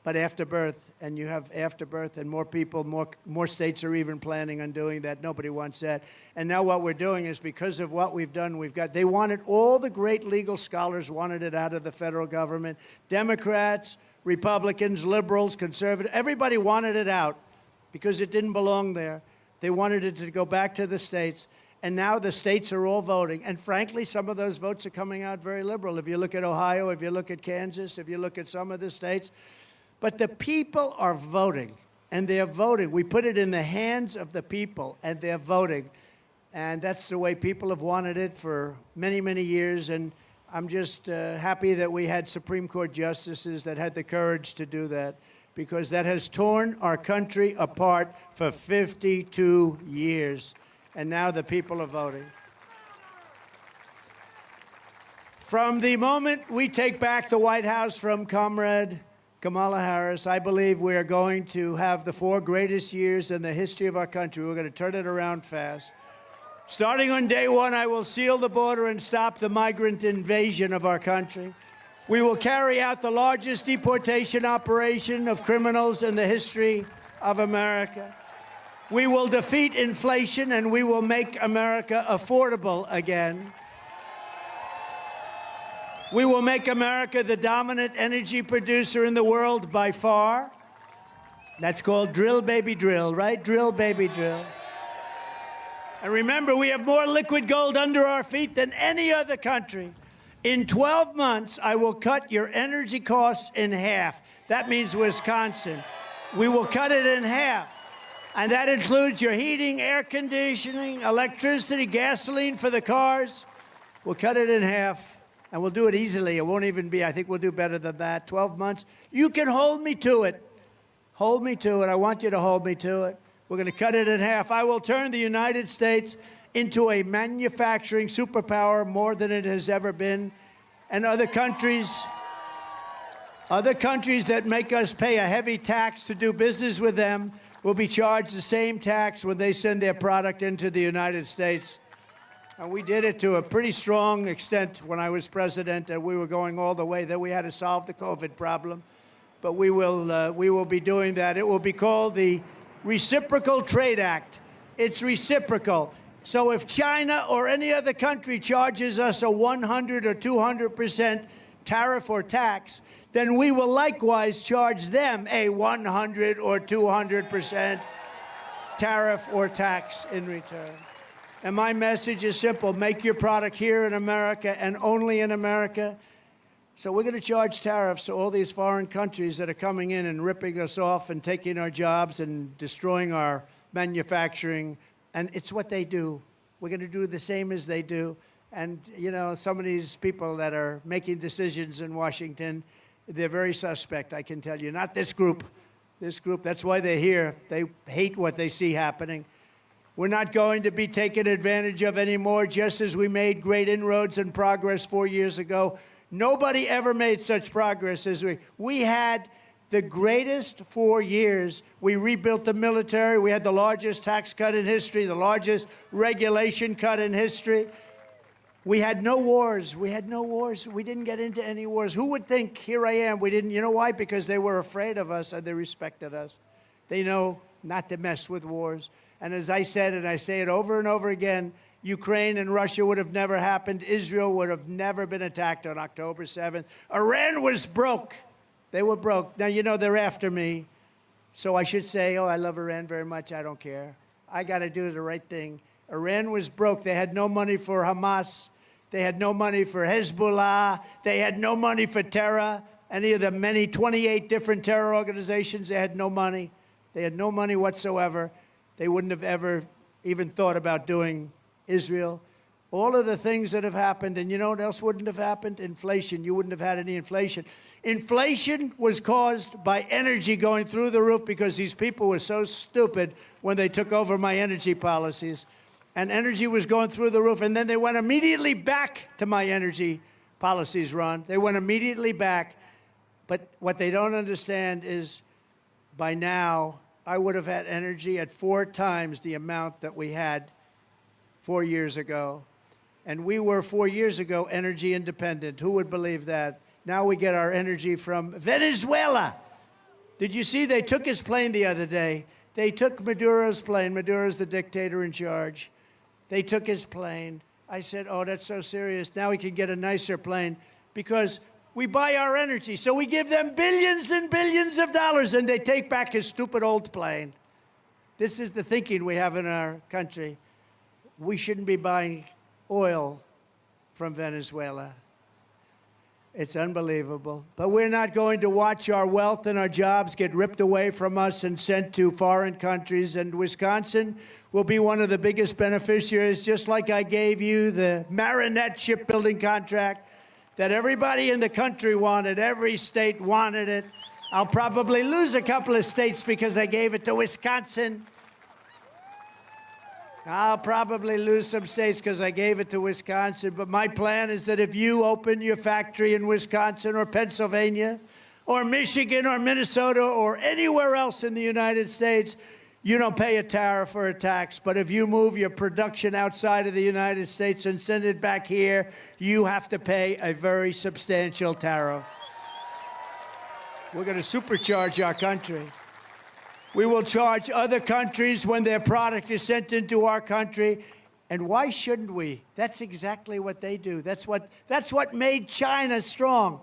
but after birth, and you have after birth, and more people, more states are even planning on doing that. Nobody wants that. And now what we're doing is, because of what we've done, they wanted, all the great legal scholars wanted it out of the federal government. Democrats, Republicans, liberals, conservatives, everybody wanted it out because it didn't belong there. They wanted it to go back to the states. And now the states are all voting. And frankly, some of those votes are coming out very liberal. If you look at Ohio, if you look at Kansas, if you look at some of the states. But the people are voting, and they're voting. We put it in the hands of the people, and they're voting. And that's the way people have wanted it for many, many years. And I'm just happy that we had Supreme Court justices that had the courage to do that, because that has torn our country apart for 52 years. And now the people are voting. From the moment we take back the White House from Comrade Kamala Harris, I believe we are going to have the 4 greatest years in the history of our country. We're going to turn it around fast. Starting on day 1, I will seal the border and stop the migrant invasion of our country. We will carry out the largest deportation operation of criminals in the history of America. We will defeat inflation, and we will make America affordable again. We will make America the dominant energy producer in the world by far. That's called drill, baby, drill, right? Drill, baby, drill. And remember, we have more liquid gold under our feet than any other country. In 12 months, I will cut your energy costs in half. That means Wisconsin. We will cut it in half. And that includes your heating, air conditioning, electricity, gasoline for the cars. We'll cut it in half, and we'll do it easily. It won't even be, I think we'll do better than that. 12 months. You can hold me to it. Hold me to it. I want you to hold me to it. We're going to cut it in half. I will turn the United States into a manufacturing superpower more than it has ever been. And other countries that make us pay a heavy tax to do business with them will be charged the same tax when they send their product into the United States. And we did it to a pretty strong extent when I was president, and we were going all the way. Then we had to solve the COVID problem. But we will be doing that. It will be called the Reciprocal Trade Act. It's reciprocal. So if China or any other country charges us a 100 or 200% tariff or tax, then we will likewise charge them a 100 or 200% tariff or tax in return. And my message is simple. Make your product here in America and only in America. So we're going to charge tariffs to all these foreign countries that are coming in and ripping us off and taking our jobs and destroying our manufacturing. And it's what they do. We're going to do the same as they do. And, you know, some of these people that are making decisions in Washington, they're very suspect, I can tell you. Not this group. This group, that's why they're here. They hate what they see happening. We're not going to be taken advantage of anymore, just as we made great inroads and progress 4 years ago. Nobody ever made such progress as we had the greatest 4 years. We rebuilt the military. We had the largest tax cut in history, the largest regulation cut in history. We had no wars. We had no wars. We didn't get into any wars. Who would think, here I am, we didn't, you know why? Because they were afraid of us and they respected us. They know not to mess with wars. And as I said, and I say it over and over again, Ukraine and Russia would have never happened. Israel would have never been attacked on October 7th. Iran was broke. They were broke. Now, you know, they're after me. So I should say, oh, I love Iran very much. I don't care. I got to do the right thing. Iran was broke. They had no money for Hamas. They had no money for Hezbollah. They had no money for terror. Any of the many 28 different terror organizations, they had no money. They had no money whatsoever. They wouldn't have ever even thought about doing Israel. All of the things that have happened, and you know what else wouldn't have happened? Inflation. You wouldn't have had any inflation. Inflation was caused by energy going through the roof because these people were so stupid when they took over my energy policies. And energy was going through the roof, and then they went immediately back to my energy policies, Ron. They went immediately back. But what they don't understand is by now, I would have had energy at 4 times the amount that we had 4 years ago. And we were 4 years ago energy independent. Who would believe that? Now we get our energy from Venezuela. Did you see they took his plane the other day? They took Maduro's plane. Maduro's the dictator in charge. They took his plane. I said, oh, that's so serious. Now we can get a nicer plane because we buy our energy. So we give them billions and billions of dollars, and they take back his stupid old plane. This is the thinking we have in our country. We shouldn't be buying oil from Venezuela. It's unbelievable. But we're not going to watch our wealth and our jobs get ripped away from us and sent to foreign countries. And Wisconsin will be one of the biggest beneficiaries, just like I gave you the Marinette shipbuilding contract that everybody in the country wanted. Every state wanted it. I'll probably lose a couple of states because I gave it to Wisconsin. I'll probably lose some states because I gave it to Wisconsin. But my plan is that if you open your factory in Wisconsin or Pennsylvania or Michigan or Minnesota or anywhere else in the United States, you don't pay a tariff or a tax. But if you move your production outside of the United States and send it back here, you have to pay a very substantial tariff. We're going to supercharge our country. We will charge other countries when their product is sent into our country. And why shouldn't we? That's exactly what they do. That's what made China strong.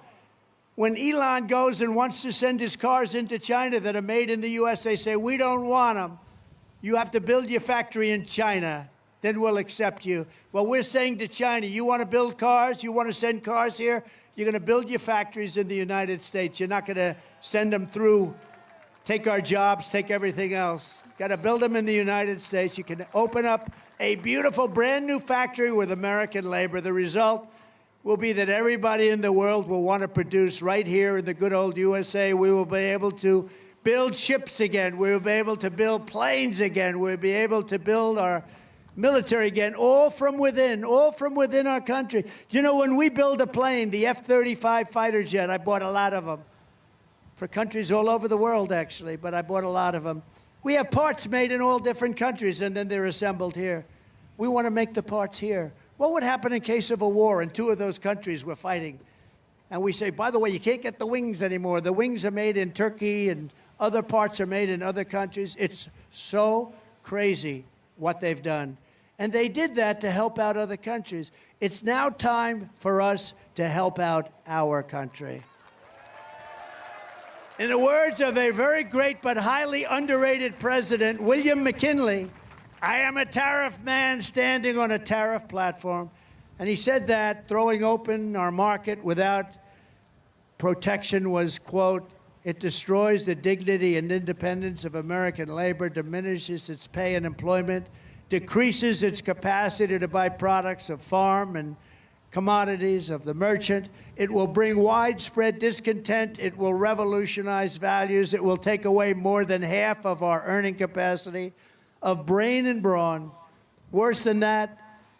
When Elon goes and wants to send his cars into China that are made in the U.S., they say, we don't want them. You have to build your factory in China. then we'll accept you. Well, we're saying to China, you want to build cars? You want to send cars here? You're going to build your factories in the United States. You're not going to send them through, take our jobs, take everything else. Got to build them in the United States. You can open up a beautiful brand new factory with American labor. The result will be that everybody in the world will want to produce right here in the good old USA. We will be able to build ships again. We will be able to build planes again. We'll be able to build our military again, all from within our country. You know, when we build a plane, the F-35 fighter jet, I bought a lot of them for countries all over the world, actually, but I bought a lot of them. We have parts made in all different countries, and then they're assembled here. We want to make the parts here. What would happen in case of a war and two of those countries were fighting? And we say, by the way, you can't get the wings anymore. The wings are made in Turkey, and other parts are made in other countries. It's so crazy what they've done. And they did that to help out other countries. It's now time for us to help out our country. In the words of a very great but highly underrated president, William McKinley, I am a tariff man standing on a tariff platform. And he said that throwing open our market without protection was, quote, it destroys the dignity and independence of American labor, diminishes its pay and employment, decreases its capacity to buy products of farm and commodities of the merchant. It will bring widespread discontent. It will revolutionize values. It will take away more than half of our earning capacity of brain and brawn. Worse than that,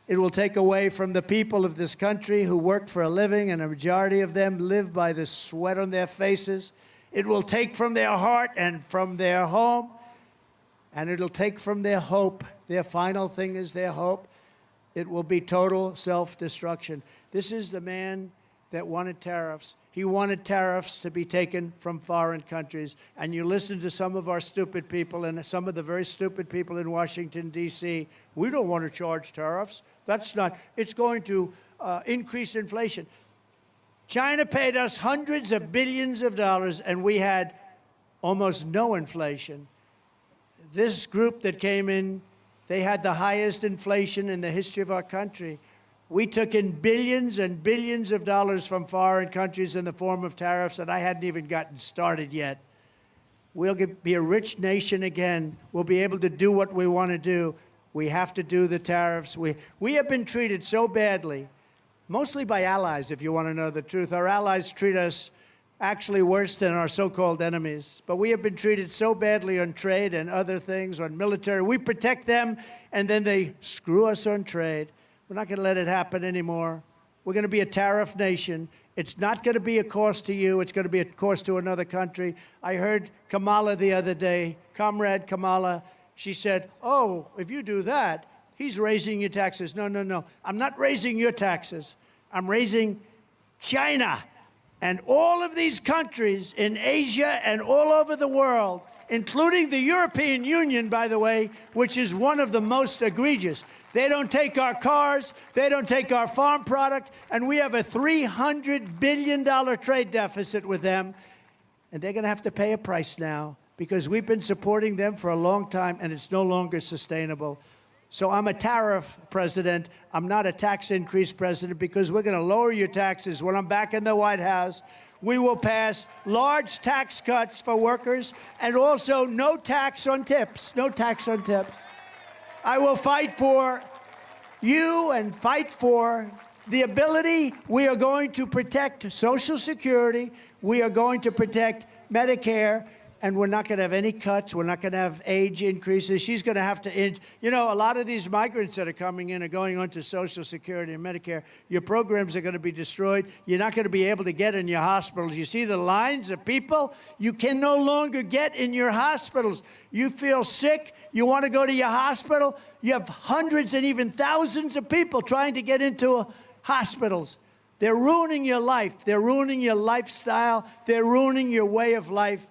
it will take away from the people of this country who work for a living, and a majority of them live by the sweat on their faces. It will take from their heart and from their home, and it'll take from their hope. Their final thing is their hope. It will be total self-destruction. This is the man that wanted tariffs. He wanted tariffs to be taken from foreign countries. And you listen to some of our stupid people and some of the very stupid people in Washington, D.C. We don't want to charge tariffs. That's not, it's going to increase inflation. China paid us hundreds of billions of dollars, and we had almost no inflation. This group that came in, they had the highest inflation in the history of our country. We took in billions and billions of dollars from foreign countries in the form of tariffs, and I hadn't even gotten started yet. We'll be a rich nation again. We'll be able to do what we want to do. We have to do the tariffs. We have been treated so badly, mostly by allies, if you want to know the truth. Our allies treat us actually worse than our so-called enemies. But we have been treated so badly on trade and other things, on military. We protect them, and then they screw us on trade. We're not going to let it happen anymore. We're going to be a tariff nation. It's not going to be a cost to you. It's going to be a cost to another country. I heard Kamala the other day, Comrade Kamala, she said, oh, if you do that, he's raising your taxes. No, no, no. I'm not raising your taxes. I'm raising China and all of these countries in Asia and all over the world, including the European Union, by the way, which is one of the most egregious. They don't take our cars, they don't take our farm product, and we have a $300 billion trade deficit with them. And they're going to have to pay a price now because we've been supporting them for a long time, and it's no longer sustainable. So I'm a tariff president. I'm not a tax increase president because we're going to lower your taxes. When I'm back in the White House, we will pass large tax cuts for workers and also no tax on tips. No tax on tips. I will fight for you and fight for the ability. We are going to protect Social Security. We are going to protect Medicare. And we're not going to have any cuts. We're not going to have age increases. She's going to have to, you know, a lot of these migrants that are coming in are going on to Social Security and Medicare. Your programs are going to be destroyed. You're not going to be able to get in your hospitals. You see the lines of people? You can no longer get in your hospitals. You feel sick. You want to go to your hospital. You have hundreds and even thousands of people trying to get into hospitals. They're ruining your life. They're ruining your lifestyle. They're ruining your way of life.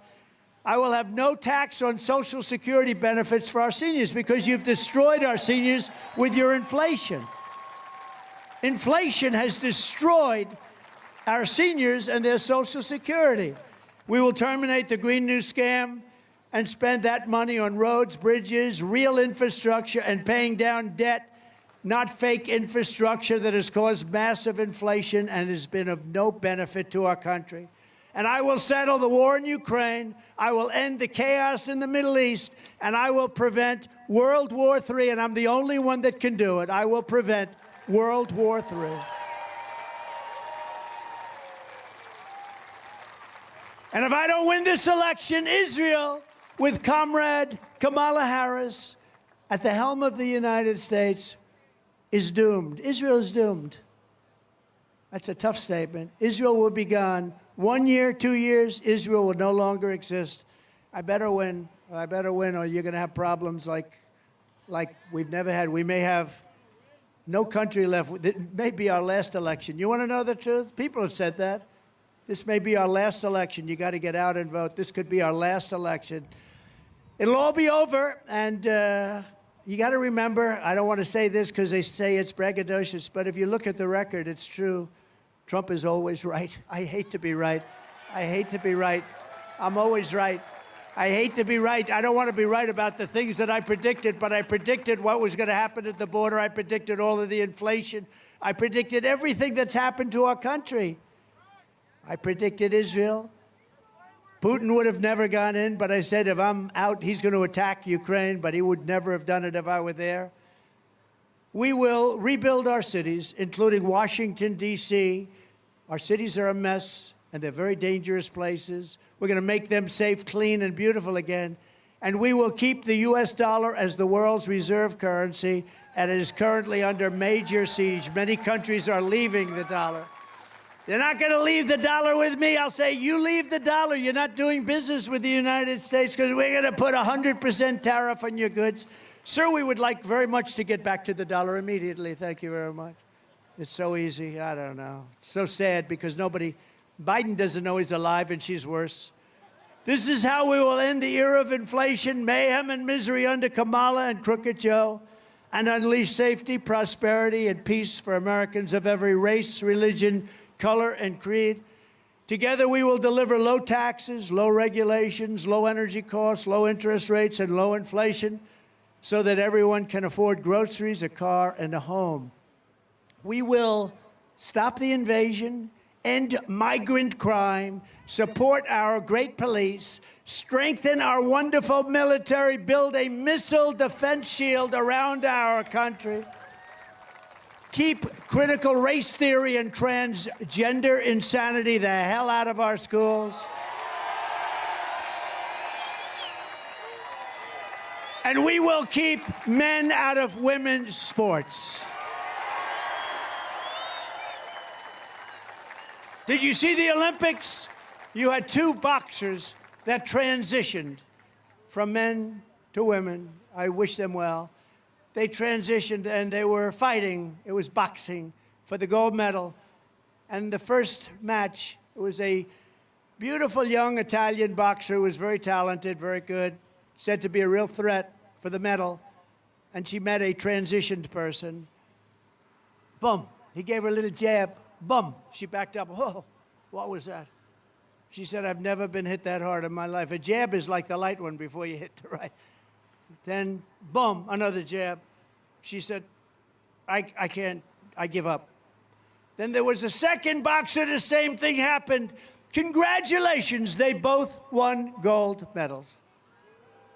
I will have no tax on Social Security benefits for our seniors because you've destroyed our seniors with your inflation. Inflation has destroyed our seniors and their Social Security. We will terminate the Green New Scam and spend that money on roads, bridges, real infrastructure, and paying down debt not fake infrastructure that has caused massive inflation and has been of no benefit to our country. And I will settle the war in Ukraine, I will end the chaos in the Middle East, and I will prevent World War III, and I'm the only one that can do it. I will prevent World War III. And if I don't win this election, Israel, with Comrade Kamala Harris at the helm of the United States, is doomed. Israel is doomed. That's a tough statement. Israel will be gone. 1 year, 2 years, Israel will no longer exist. I better win. I better win, or you're going to have problems like we've never had. We may have no country left. It may be our last election. You want to know the truth? People have said that. This may be our last election. You got to get out and vote. This could be our last election. It'll all be over, and you got to remember, I don't want to say this because they say it's braggadocious, but if you look at the record, it's true. Trump is always right. I hate to be right. I hate to be right. I'm always right. I hate to be right. I don't want to be right about the things that I predicted, but I predicted what was going to happen at the border. I predicted all of the inflation. I predicted everything that's happened to our country. I predicted Israel. Putin would have never gone in, but I said if I'm out, he's going to attack Ukraine, but he would never have done it if I were there. We will rebuild our cities, including Washington, D.C. Our cities are a mess, and they're very dangerous places. We're going to make them safe, clean, and beautiful again. And we will keep the U.S. dollar as the world's reserve currency, and it is currently under major siege. Many countries are leaving the dollar. They're not going to leave the dollar with me. I'll say, you leave the dollar. You're not doing business with the United States because we're going to put 100% tariff on your goods. Sir, we would like very much to get back to the dollar immediately. Thank you very much. It's so easy. I don't know. It's so sad because Biden doesn't know he's alive, and she's worse. This is how we will end the era of inflation, mayhem, and misery under Kamala and Crooked Joe, and unleash safety, prosperity, and peace for Americans of every race, religion, color, and creed. Together, we will deliver low taxes, low regulations, low energy costs, low interest rates, and low inflation so that everyone can afford groceries, a car, and a home. We will stop the invasion, end migrant crime, support our great police, strengthen our wonderful military, build a missile defense shield around our country, keep critical race theory and transgender insanity the hell out of our schools. And we will keep men out of women's sports. Did you see the Olympics? You had 2 boxers that transitioned from men to women. I wish them well. They transitioned and they were fighting. It was boxing for the gold medal. And the first match, it was a beautiful young Italian boxer who was very talented, very good, said to be a real threat for the medal. And she met a transitioned person. Boom. He gave her a little jab. Boom. She backed up. Oh, what was that? She said, I've never been hit that hard in my life. A jab is like the light one before you hit the right. Then, boom, another jab. She said, I can't, I give up. Then there was a second boxer, the same thing happened. Congratulations, they both won gold medals.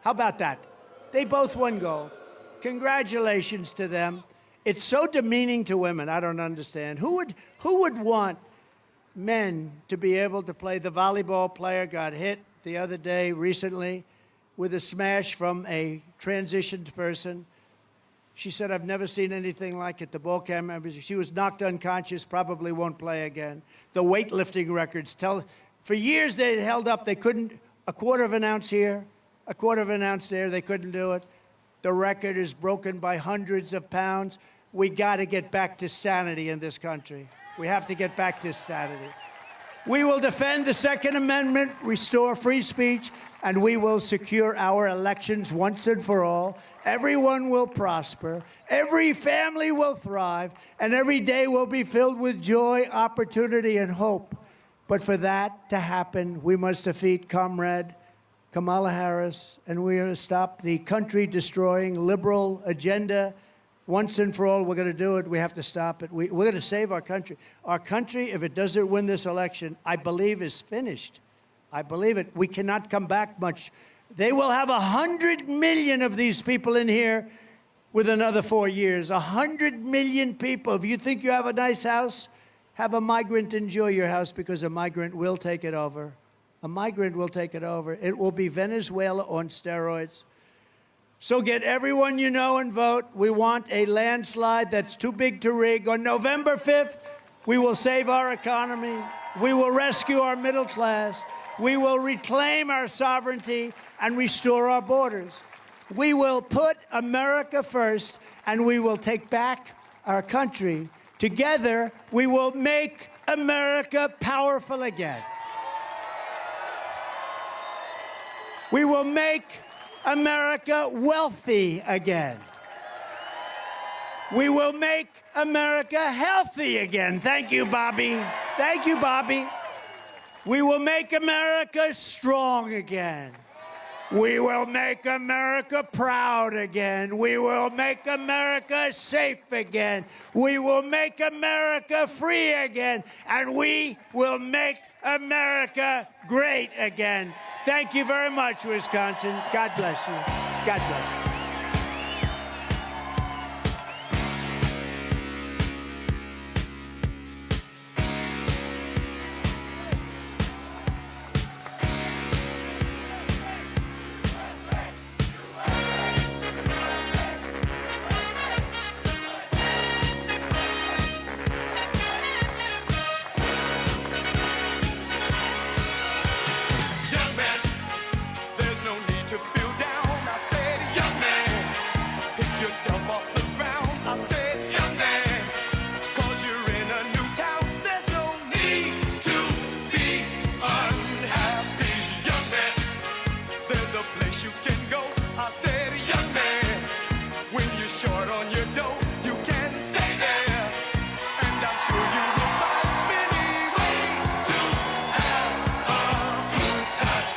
How about that? They both won gold. Congratulations to them. It's so demeaning to women, I don't understand. Who would want men to be able to play? The volleyball player got hit the other day recently with a smash from a transitioned person. She said, I've never seen anything like it. The ball camera, she was knocked unconscious, probably won't play again. The weightlifting records tell, for years they held up, they couldn't, a quarter of an ounce here, a quarter of an ounce there, they couldn't do it. The record is broken by hundreds of pounds. We got to get back to sanity in this country. We have to get back to sanity. We will defend the Second Amendment, restore free speech, and we will secure our elections once and for all. Everyone will prosper, every family will thrive, and every day will be filled with joy, opportunity, and hope. But for that to happen, we must defeat Comrade Kamala Harris, and we are to stop the country-destroying liberal agenda once and for all, we're going to do it. We have to stop it. We're going to save our country. Our country, if it doesn't win this election, I believe is finished. I believe it. We cannot come back much. They will have 100 million of these people in here with another 4 years. 100 million people. If you think you have a nice house, have a migrant enjoy your house, because a migrant will take it over. A migrant will take it over. It will be Venezuela on steroids. So get everyone you know and vote. We want a landslide that's too big to rig. On November 5th, we will save our economy. We will rescue our middle class. We will reclaim our sovereignty and restore our borders. We will put America first, and we will take back our country. Together, we will make America powerful again. We will make America wealthy again. We will make America healthy again. Thank you, Bobby. Thank you, Bobby. We will make America strong again. We will make America proud again. We will make America safe again. We will make America free again. And we will make America great again. Thank you very much, Wisconsin. God bless you. God bless you. You can go. I said, young man, when you're short on your dough, you can stay there. And I'm sure you will find many ways to have a good time.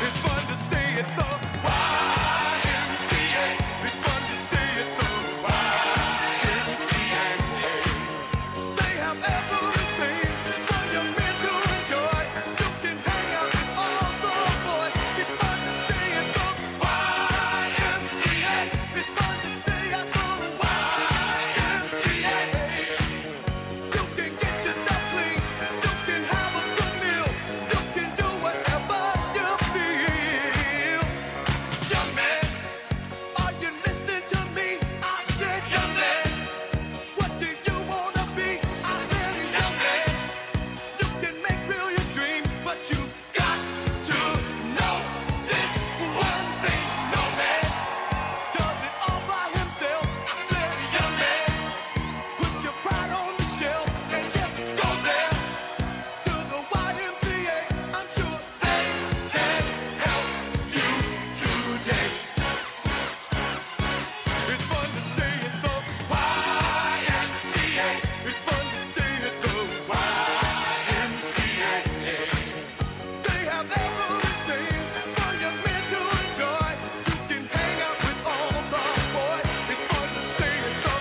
It's fun to stay at the YMCA. It's fun to stay at the YMCA. They have everything for young men to enjoy. You can hang out with all the boys. It's fun to stay at the YMCA. It's fun to stay at the YMCA. You can get yourself clean. You can have a good meal. You can do whatever you feel. Young man, are you listening to me? I said, young man, what do you wanna be? I said, young man, you can make real your dreams, but you got to know this one thing. No man does it all by himself. I said, young man, put your pride on the shelf and just go there to the YMCA. I'm sure they can help you today. It's fun to stay at the YMCA. It's fun to stay at the YMCA. They have everything for young men to enjoy. You can hang out with all the boys. It's fun to stay at the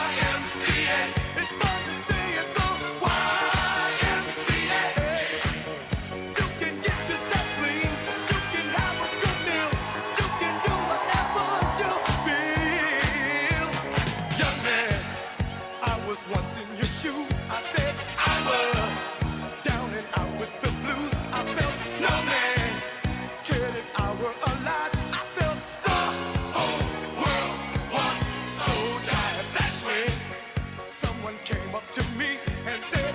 YMCA. It's fun to stay at the YMCA. You can get yourself clean. You can have a good meal. You can do whatever you feel. Young man, I was once in your shoes. I said I was down and out with the blues. I felt no man cared if I were alive. I felt the whole world was so tired. That's when someone came up to me and said,